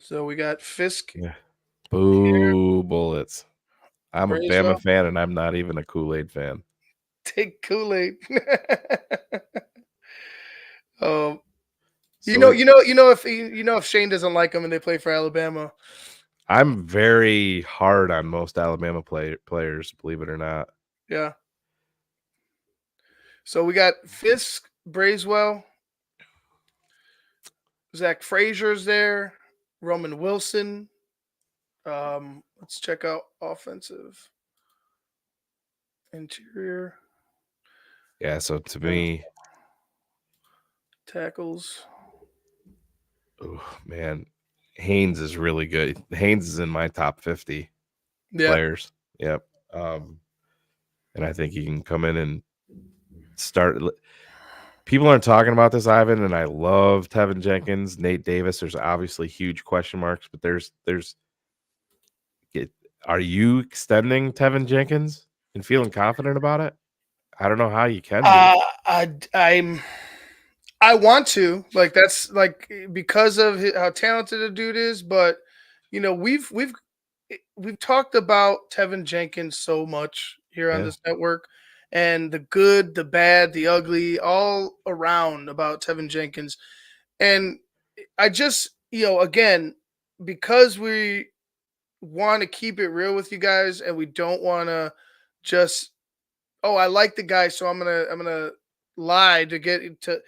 So we got Fisk Yeah. here, Boo bullets. I'm a Bama Bracewell. fan and I'm not even a Kool-Aid fan. Take Kool-Aid. um, So we if Shayne doesn't like him and they play for Alabama. I'm very hard on most Alabama players, believe it or not. Yeah. So we got Fisk, Bracewell, Zach Frazier's there, Roman Wilson. Let's check out offensive interior Yeah, so to me, tackles. oh man, Haynes is really good. Haynes is in my top 50 Yeah. players. Yep. And I think he can come in and start. People aren't talking about this, Ivan, and I love Tevin Jenkins, Nate Davis. There's obviously huge question marks, but are you extending Tevin Jenkins and feeling confident about it? I don't know how you can be. I'm. I want to like that's like because of how talented the dude is, but we've talked about Tevin Jenkins so much here on Yeah. this network, and the good, the bad, the ugly, all around about Tevin Jenkins, and I just again because we want to keep it real with you guys, and we don't want to just I like the guy, so I'm gonna lie to get to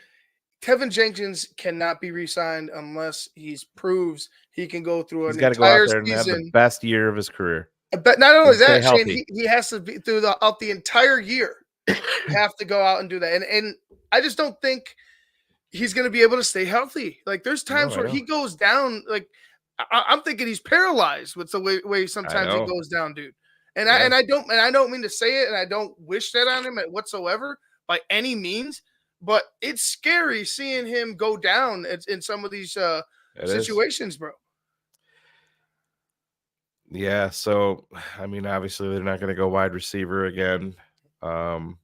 Kevin Jenkins cannot be re-signed unless he proves he can go through He's an got to go out entire there and have the season. best year of his career But not only and stay that, Shane, healthy. he has to be throughout the entire year. Have to go out and do that, and I just don't think he's going to be able to stay healthy. Like there's No, times I where know. he goes down. Like I'm thinking he's paralyzed with the way I sometimes he know. goes down, dude. And Yeah. I don't mean to say it, and I don't wish that on him whatsoever by any means. But it's scary seeing him go down in some of these It is. situations, bro. Yeah. So, I mean, obviously, they're not going to go wide receiver again. Um,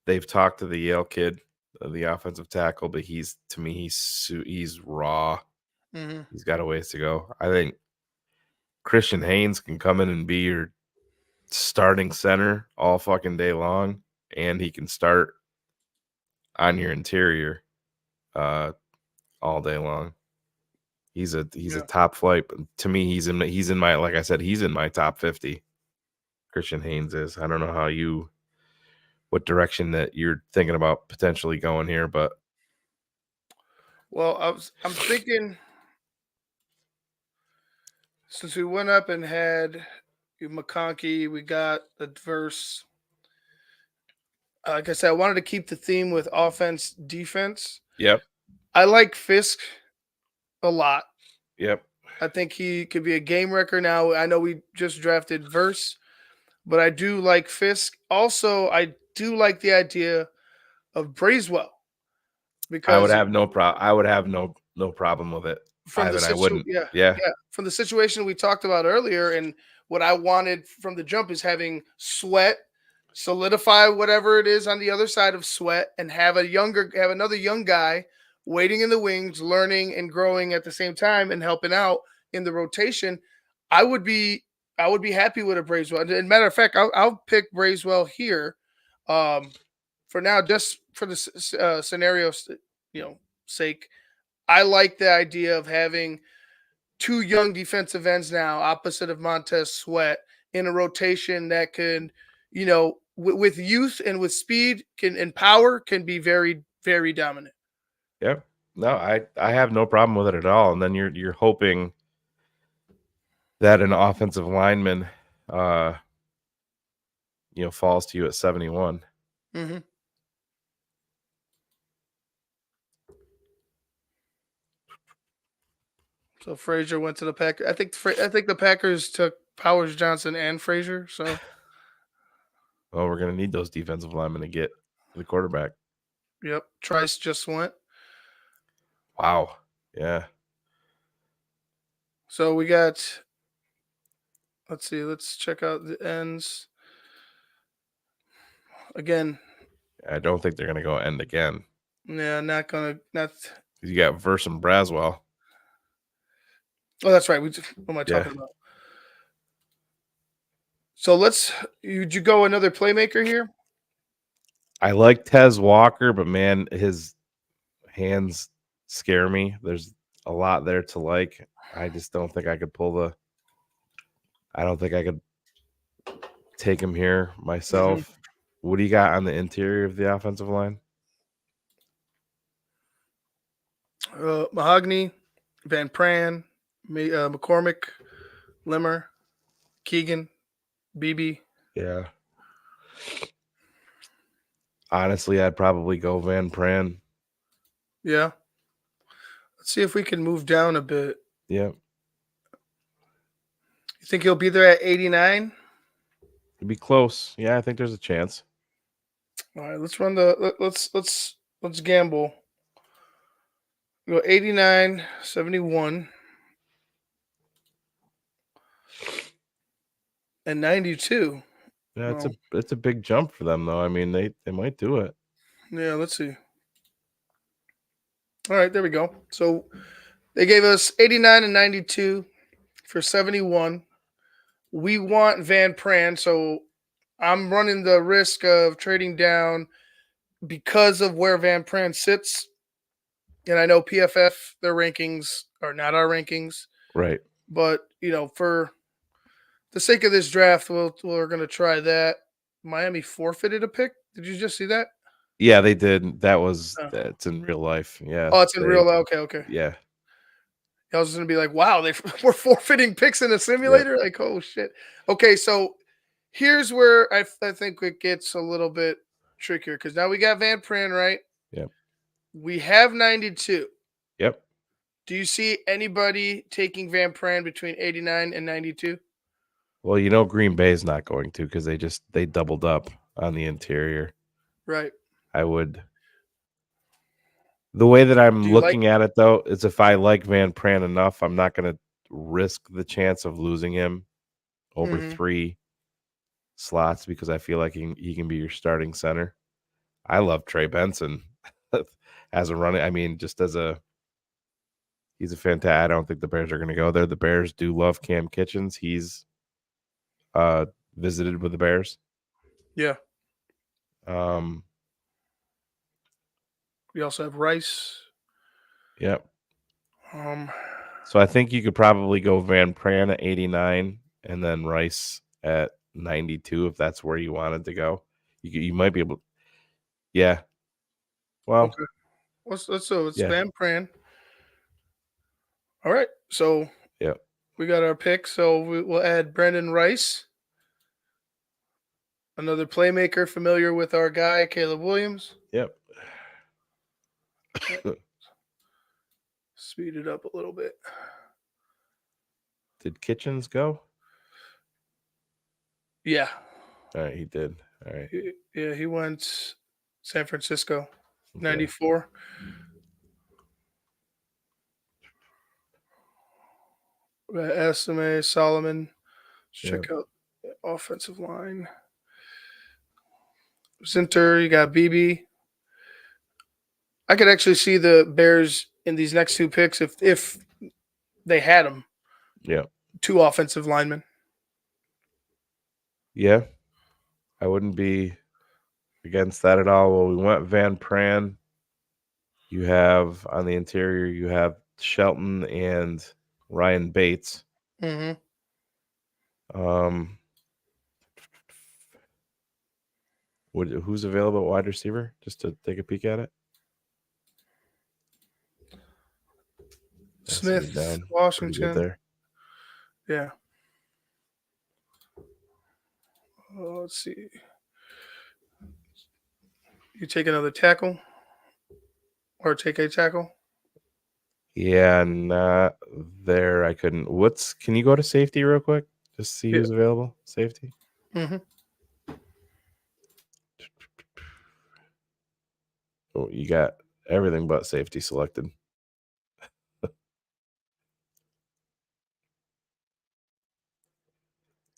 they've talked to the Yale kid, the offensive tackle, but to me, he's raw. Mm-hmm. He's got a ways to go. I think Christian Haynes can come in and be your starting center all fucking day long, and he can start on your interior all day long. He's a Yeah. top flight. But to me, he's in my like I said, he's in my top 50. Christian Haynes is. I don't know what direction that you're thinking about potentially going here, but Well, I'm thinking since we went up and had McConkey, we got the verse. Like I said, I wanted to keep the theme with offense, defense. yep, I like Fisk a lot. yep. I think he could be a game wrecker. Now, I know we just drafted Verse, but I do like Fisk. Also, I do like the idea of Bracewell I would because have no problem. I would have no problem with it. from the Ivan, I wouldn't. Yeah, from the situation we talked about earlier, and what I wanted from the jump is having Sweat solidify whatever it is on the other side of Sweat, and have another young guy waiting in the wings, learning and growing at the same time, and helping out in the rotation. I would be happy with a Bracewell. And matter of fact, I'll pick Bracewell here. for now, just for the scenario, sake, I like the idea of having two young defensive ends now, opposite of Montez Sweat, in a rotation that can, with youth and with speed and power, can be very, very dominant. Yeah. No, I have no problem with it at all. And then you're hoping that an offensive lineman falls to you at 71. Mm-hmm. So Frazier went to the Packers. I think the Packers took Powers Johnson and Frazier. So Well, we're gonna need those defensive linemen to get the quarterback. yep, Trice just went. Wow. Yeah. So we got. Let's see. Let's check out the ends again. I don't think they're gonna go end again. Yeah, not. You got Verse and Braswell. Oh, that's right. What am I talking about? So would you go another playmaker here? I like Tez Walker, but man, his hands scare me. There's a lot there to like. I just don't think I could I don't think I could take him here myself. Mm-hmm. What do you got on the interior of the offensive line? Mahogany, Van Pran, McCormick, Limmer, Keegan, BB. Yeah. Honestly, I'd probably go Van Pran. Yeah. Let's see if we can move down a bit. Yeah. You think he'll be there at 89? It'd be close. Yeah, I think there's a chance. All right, let's gamble. Go 89, 71, and 92. Yeah, it's a big jump for them though. I mean, they might do it. Yeah, let's see. All right, there we go. So they gave us 89 and 92 for 71. We want Van Pran, so I'm running the risk of trading down because of where Van Pran sits. And I know PFF, their rankings are not our rankings. Right. But, for the sake of this draft, we're going to try that. Miami forfeited a pick. Did you just see that? Yeah, they did. That's in real life. Yeah. Oh, it's in real life. Okay. Yeah. I was going to be like, wow, we're forfeiting picks in a simulator? Yep. Like, oh, shit. Okay, so here's where I think it gets a little bit trickier because now we got Van Pran, right? Yep. We have 92. Yep. Do you see anybody taking Van Pran between 89 and 92? Well, Green Bay's not going to because they doubled up on the interior. Right. I would. The way that I'm looking at it, though, is if I like Van Pran enough, I'm not going to risk the chance of losing him over 3 slots because I feel like he can be your starting center. I love Trey Benson as a running. I mean, just he's a fantastic. I don't think the Bears are going to go there. The Bears do love Cam Kitchens. He's visited with the Bears. Yeah. We also have Rice. Yep. So I think you could probably go Van Pran at 89 and then Rice at 92 if that's where you wanted to go. You might be able. Yeah. Well. Okay. It's Van Pran. All right. So. Yep. We got our pick. So we'll add Brendan Rice. Another playmaker familiar with our guy, Caleb Williams. Yep. Speed it up a little bit. Did Kitchens go? Yeah. All right, he did. All right. He went San Francisco, 94. Esame, Solomon. Check out the offensive line. Zinter, you got BB. I could actually see the Bears in these next 2 picks if they had them. Yeah. 2 offensive linemen. Yeah. I wouldn't be against that at all? Well, we went Van Pran. You have on the interior, you have Shelton and Ryan Bates. Mm-hmm. Who's available at wide receiver? Just to take a peek at it. Yeah, so he's Smith, down pretty good Washington. there. Yeah. Let's see. You take another tackle or take a tackle? Yeah, not there. I couldn't. Can you go to safety real quick? Just see Yeah. who's available. Safety. Mm-hmm. Oh, you got everything but safety selected.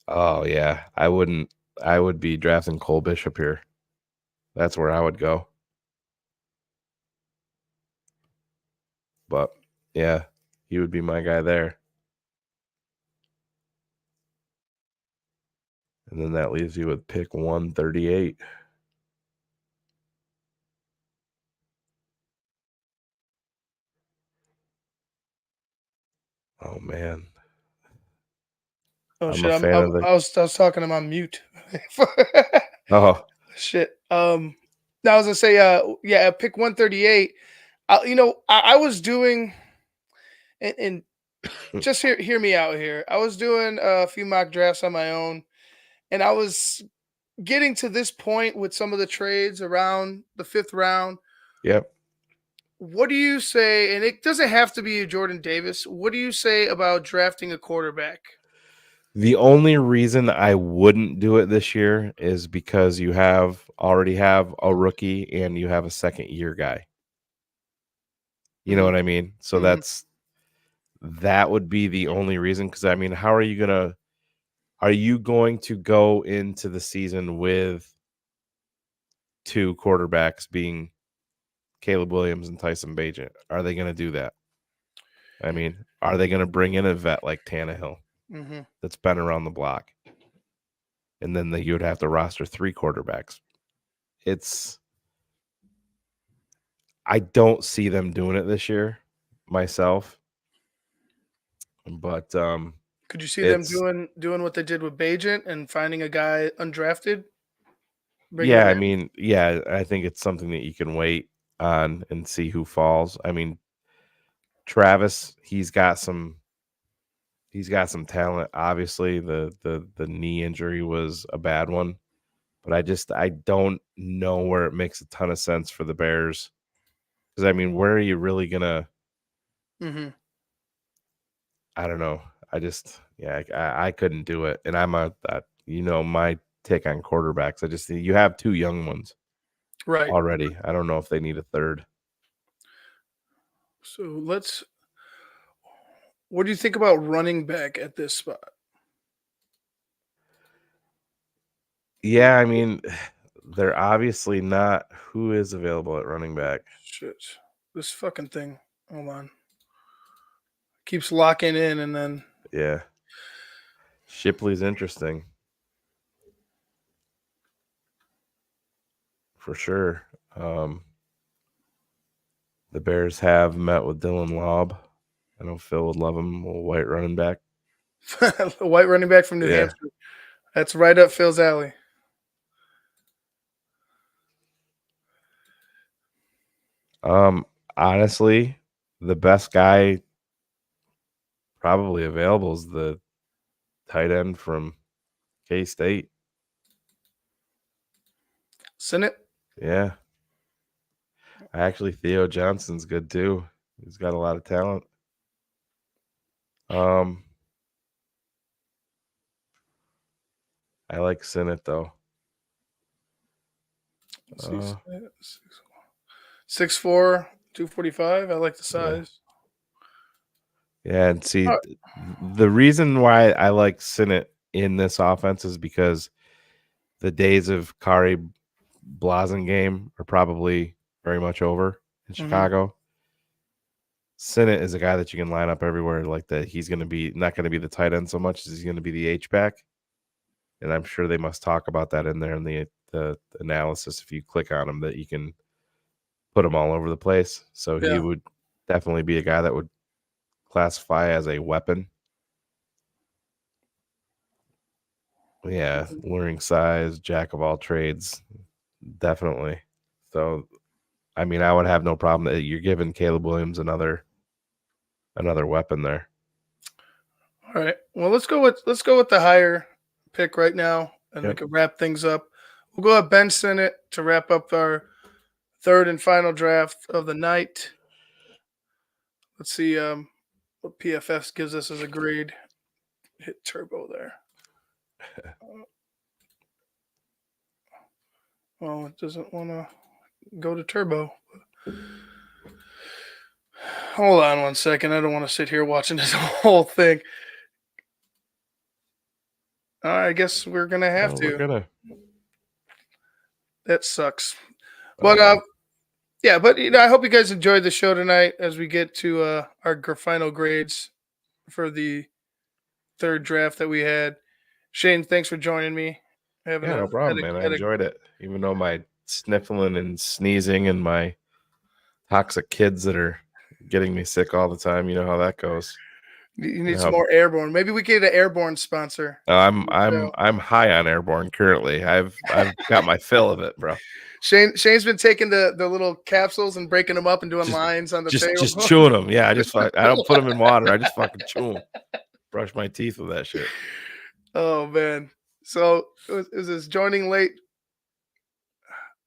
Oh yeah, I wouldn't. I would be drafting Cole Bishop here. That's where I would go. But yeah, he would be my guy there. And then that leaves you with pick 138. Oh man, Oh I'm a shit! fan of the. I was talking. I'm on mute. Oh Shit. Now I was gonna say. Yeah. Pick 138. I was doing, and just hear me out here. I was doing a few mock drafts on my own, and I was getting to this point with some of the trades around the 5th round. yep. What do you say? And it doesn't have to be a Jordan Davis. What do you say about drafting a quarterback? The only reason I wouldn't do it this year is because you already have a rookie and you have a second year guy. You know Mm-hmm. what I mean? So Mm-hmm. that would be the only reason. Because I mean, are you going to go into the season with two quarterbacks being Caleb Williams and Tyson Bagent? Are they going to do that? I mean, are they going to bring in a vet like Tannehill Mm-hmm. that's been around the block? And then you would have to roster 3 quarterbacks. I don't see them doing it this year myself, but Could you see them it's doing what they did with Bajent and finding a guy undrafted, bringing yeah. him I in? mean, yeah. I think it's something that you can wait on and see who falls. I mean, Travis, he's got some talent. Obviously, the knee injury was a bad one, but I don't know where it makes a ton of sense for the Bears. Because I mean, where are you really gonna? Mm-hmm. I don't know. I couldn't do it, and I'm my take on quarterbacks. I just think you have 2 young ones Right. already. I don't know if they need a third. So what do you think about running back at this spot? Yeah, I mean, they're obviously not. Who is available at running back? Shit. This fucking thing. Hold on. Keeps locking in and then Yeah, Shipley's interesting for sure. The Bears have met with Dylan Laub. I know Phil would love him. A white running back. the white running back from New Yeah. Hampshire. That's right up Phil's alley. Honestly, the best guy probably available is the tight end from K-State. Senate. Yeah. Actually, Theo Johnson's good too. He's got a lot of talent. I like Sinnott though. Let's see. 6'4", 245. I like the size. Yeah, and see, All right. the reason why I like Sinnott in this offense is because the days of Kari Blasingame are probably very much over in Mhm. Chicago. Sinnott is a guy that you can line up everywhere like that. He's going to be not going to be the tight end so much as he's going to be the H-back. And I'm sure they must talk about that in there in the the analysis, if you click on him, that you can put him all over the place. So he Yeah. would definitely be a guy that would classify as a weapon. Yeah, luring size, jack of all trades, definitely. So, I mean, I would have no problem that you're giving Caleb Williams another weapon there. All right. Well, let's go with the higher pick right now, and we Yep. can wrap things up. We'll go at Ben Sinnott to wrap up our third and final draft of the night. Let's see what PFF gives us as a grade. Hit turbo there. Well, it doesn't want to go to turbo. Hold on one second. I don't want to sit here watching this whole thing. I guess we're gonna have Oh, to. we're gonna. That sucks. But yeah, but I hope you guys enjoyed the show tonight as we get to our final grades for the third draft that we had. Shayne, thanks for joining me. Yeah, no problem, man. I enjoyed it, even though my sniffling and sneezing and my toxic kids that are getting me sick all the time. You know how that goes. You need some more airborne. Maybe we get an airborne sponsor. I'm high on airborne currently. I've got my fill of it, bro. Shane's been taking the little capsules and breaking them up and doing lines on the table. Just chewing them. Yeah, I don't put them in water. I just fucking chew them. Brush my teeth with that shit. Oh man. So is this joining late?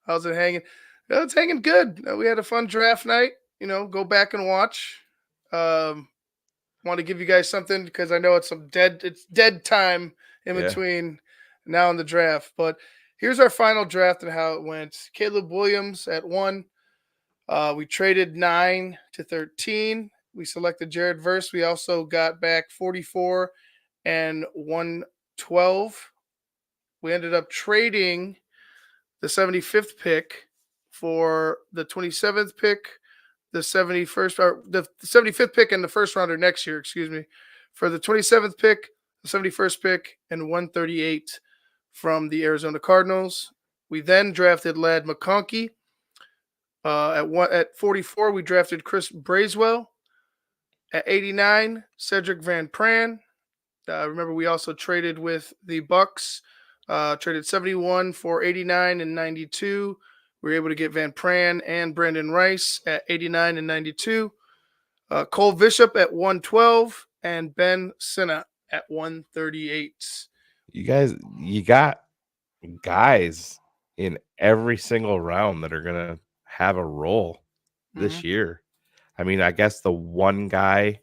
How's it hanging? It's hanging good. We had a fun draft night. Go back and watch. Want to give you guys something because I know it's dead time in between now and the draft. But here's our final draft and how it went. Caleb Williams at 1. We traded 9 to 13. We selected Jared Verse. We also got back 44 and 112. We ended up trading the 75th pick for the 27th pick, the 71st or the 75th pick and the first rounder next year, excuse me, for the 27th pick, the 71st pick, and 138 from the Arizona Cardinals. We then drafted Ladd McConkey. At 44, we drafted Chris Braswell. At 89, Cedric Van Pran. Remember, we also traded with the Bucks. Traded 71 for 89 and 92. We were able to get Van Pran and Brandon Rice at 89 and 92. Cole Bishop at 112 and Ben Sinnott at 138. You got guys in every single round that are gonna have a role this year. I mean, I guess the one guy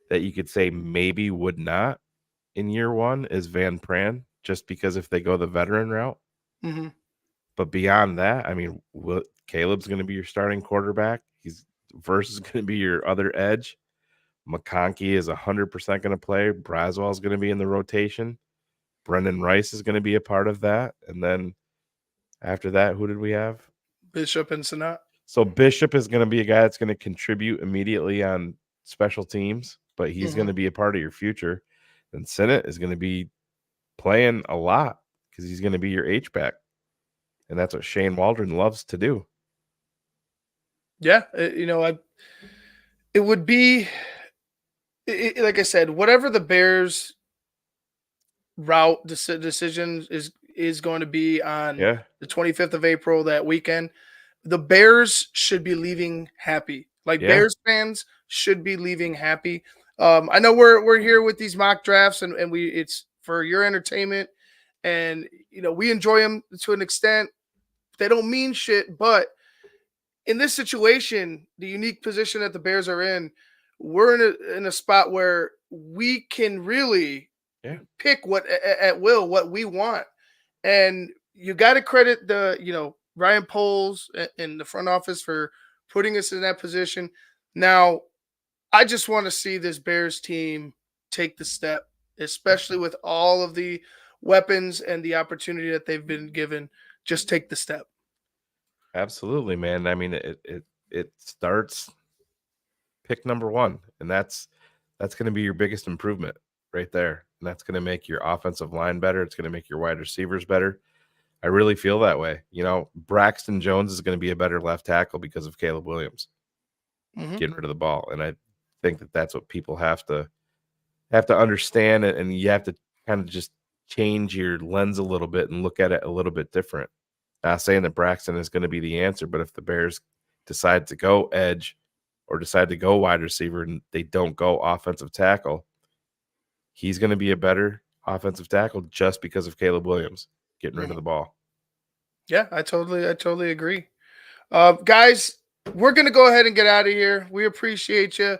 that you could say maybe would not in year one is Van Pran, just because if they go the veteran route. Mm-hmm. But beyond that, I mean, Caleb's going to be your starting quarterback. Verse is going to be your other edge. McConkey is 100% going to play. Braswell is going to be in the rotation. Brendan Rice is going to be a part of that. And then after that, who did we have? Bishop and Sinnott. So Bishop is going to be a guy that's going to contribute immediately on special teams, but he's going to be a part of your future. And Sinnott is going to be playing a lot because he's going to be your H-back. And that's what Shane Waldron loves to do. Yeah, it would be, like I said, whatever the Bears' route decision is going to be on the 25th of April, that weekend, the Bears should be leaving happy. Bears fans should be leaving happy. I know we're here with these mock drafts, and it's for your entertainment, and we enjoy them to an extent. They don't mean shit, but in this situation, the unique position that the Bears are in, we're in a spot where we can really pick at will what we want. And you got to credit the Ryan Poles in the front office for putting us in that position. Now, I just want to see this Bears team take the step, especially with all of the weapons and the opportunity that they've been given. Just take the step. Absolutely, man. I mean, it starts pick number 1, and that's going to be your biggest improvement right there. And that's going to make your offensive line better. It's going to make your wide receivers better. I really feel that way. You know, Braxton Jones is going to be a better left tackle because of Caleb Williams getting rid of the ball, and I think that that's what people have to understand it, and you have to kind of just change your lens a little bit and look at it a little bit different. Not saying that Braxton is going to be the answer, but if the Bears decide to go edge or decide to go wide receiver and they don't go offensive tackle, he's going to be a better offensive tackle just because of Caleb Williams getting rid of the ball. Yeah, I totally agree. Guys, we're gonna go ahead and get out of here. We appreciate you.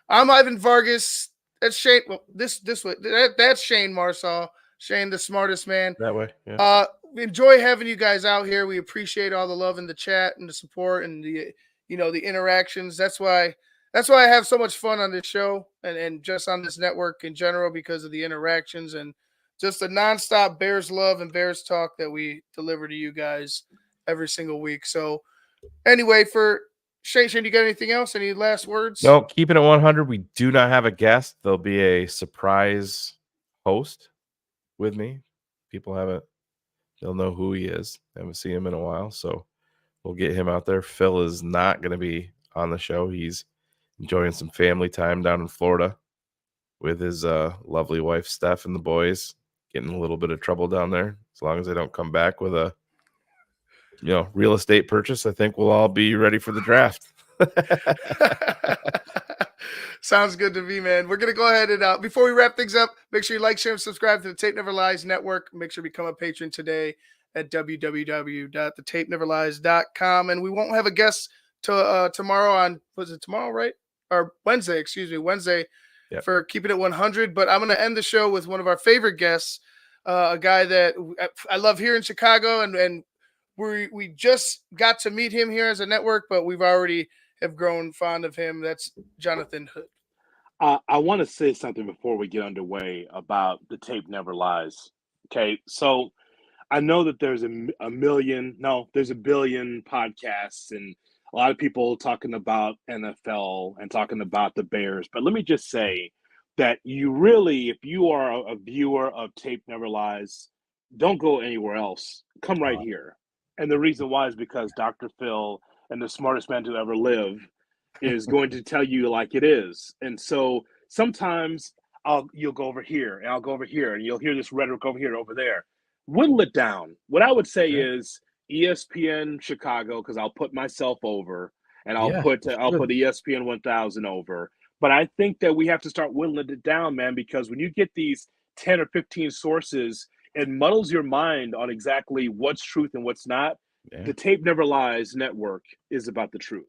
I'm Ivan Vargas. That's Shayne. Well, this way. That's Shayne Marsaw. Shayne, the smartest man. That way, yeah. Enjoy having you guys out here. We appreciate all the love in the chat and the support and the the interactions. That's why I have so much fun on this show and just on this network in general because of the interactions and just the nonstop Bears love and Bears talk that we deliver to you guys every single week. So anyway, for Shayne, you got anything else? Any last words? No, keeping it 100. We do not have a guest. There'll be a surprise host with me. People they'll know who he is. Haven't seen him in a while, so we'll get him out there. Phil is not going to be on the show. He's enjoying some family time down in Florida with his lovely wife, Steph, and the boys. Getting a little bit of trouble down there. As long as they don't come back with a real estate purchase, I think we'll all be ready for the draft. Sounds good to me, man. We're going to go ahead and before we wrap things up, make sure you like, share, and subscribe to the Tape Never Lies Network. Make sure you become a patron today at www.thetapeneverlies.com. And we won't have a guest tomorrow on, was it tomorrow, right? Or Wednesday, excuse me, Wednesday. Yep. For keeping it 100. But I'm going to end the show with one of our favorite guests, a guy that I love here in Chicago. And we just got to meet him here as a network, but we've already have grown fond of him. That's Jonathan Hood. I want to say something before we get underway about the Tape Never Lies. Okay, so I know that there's there's a billion podcasts and a lot of people talking about NFL and talking about the Bears. But let me just say that you really, if you are a viewer of Tape Never Lies, don't go anywhere else. Come right here. And the reason why is because Dr. Phil and the smartest man to ever live is going to tell you like it is. And so sometimes you'll go over here and I'll go over here and you'll hear this rhetoric over here, over there. Whittle it down. What I would say is ESPN Chicago, because I'll put myself over and I'll put ESPN 1000 over. But I think that we have to start whittling it down, man, because when you get these 10 or 15 sources, it muddles your mind on exactly what's truth and what's not. The Tape Never Lies Network is about the truth.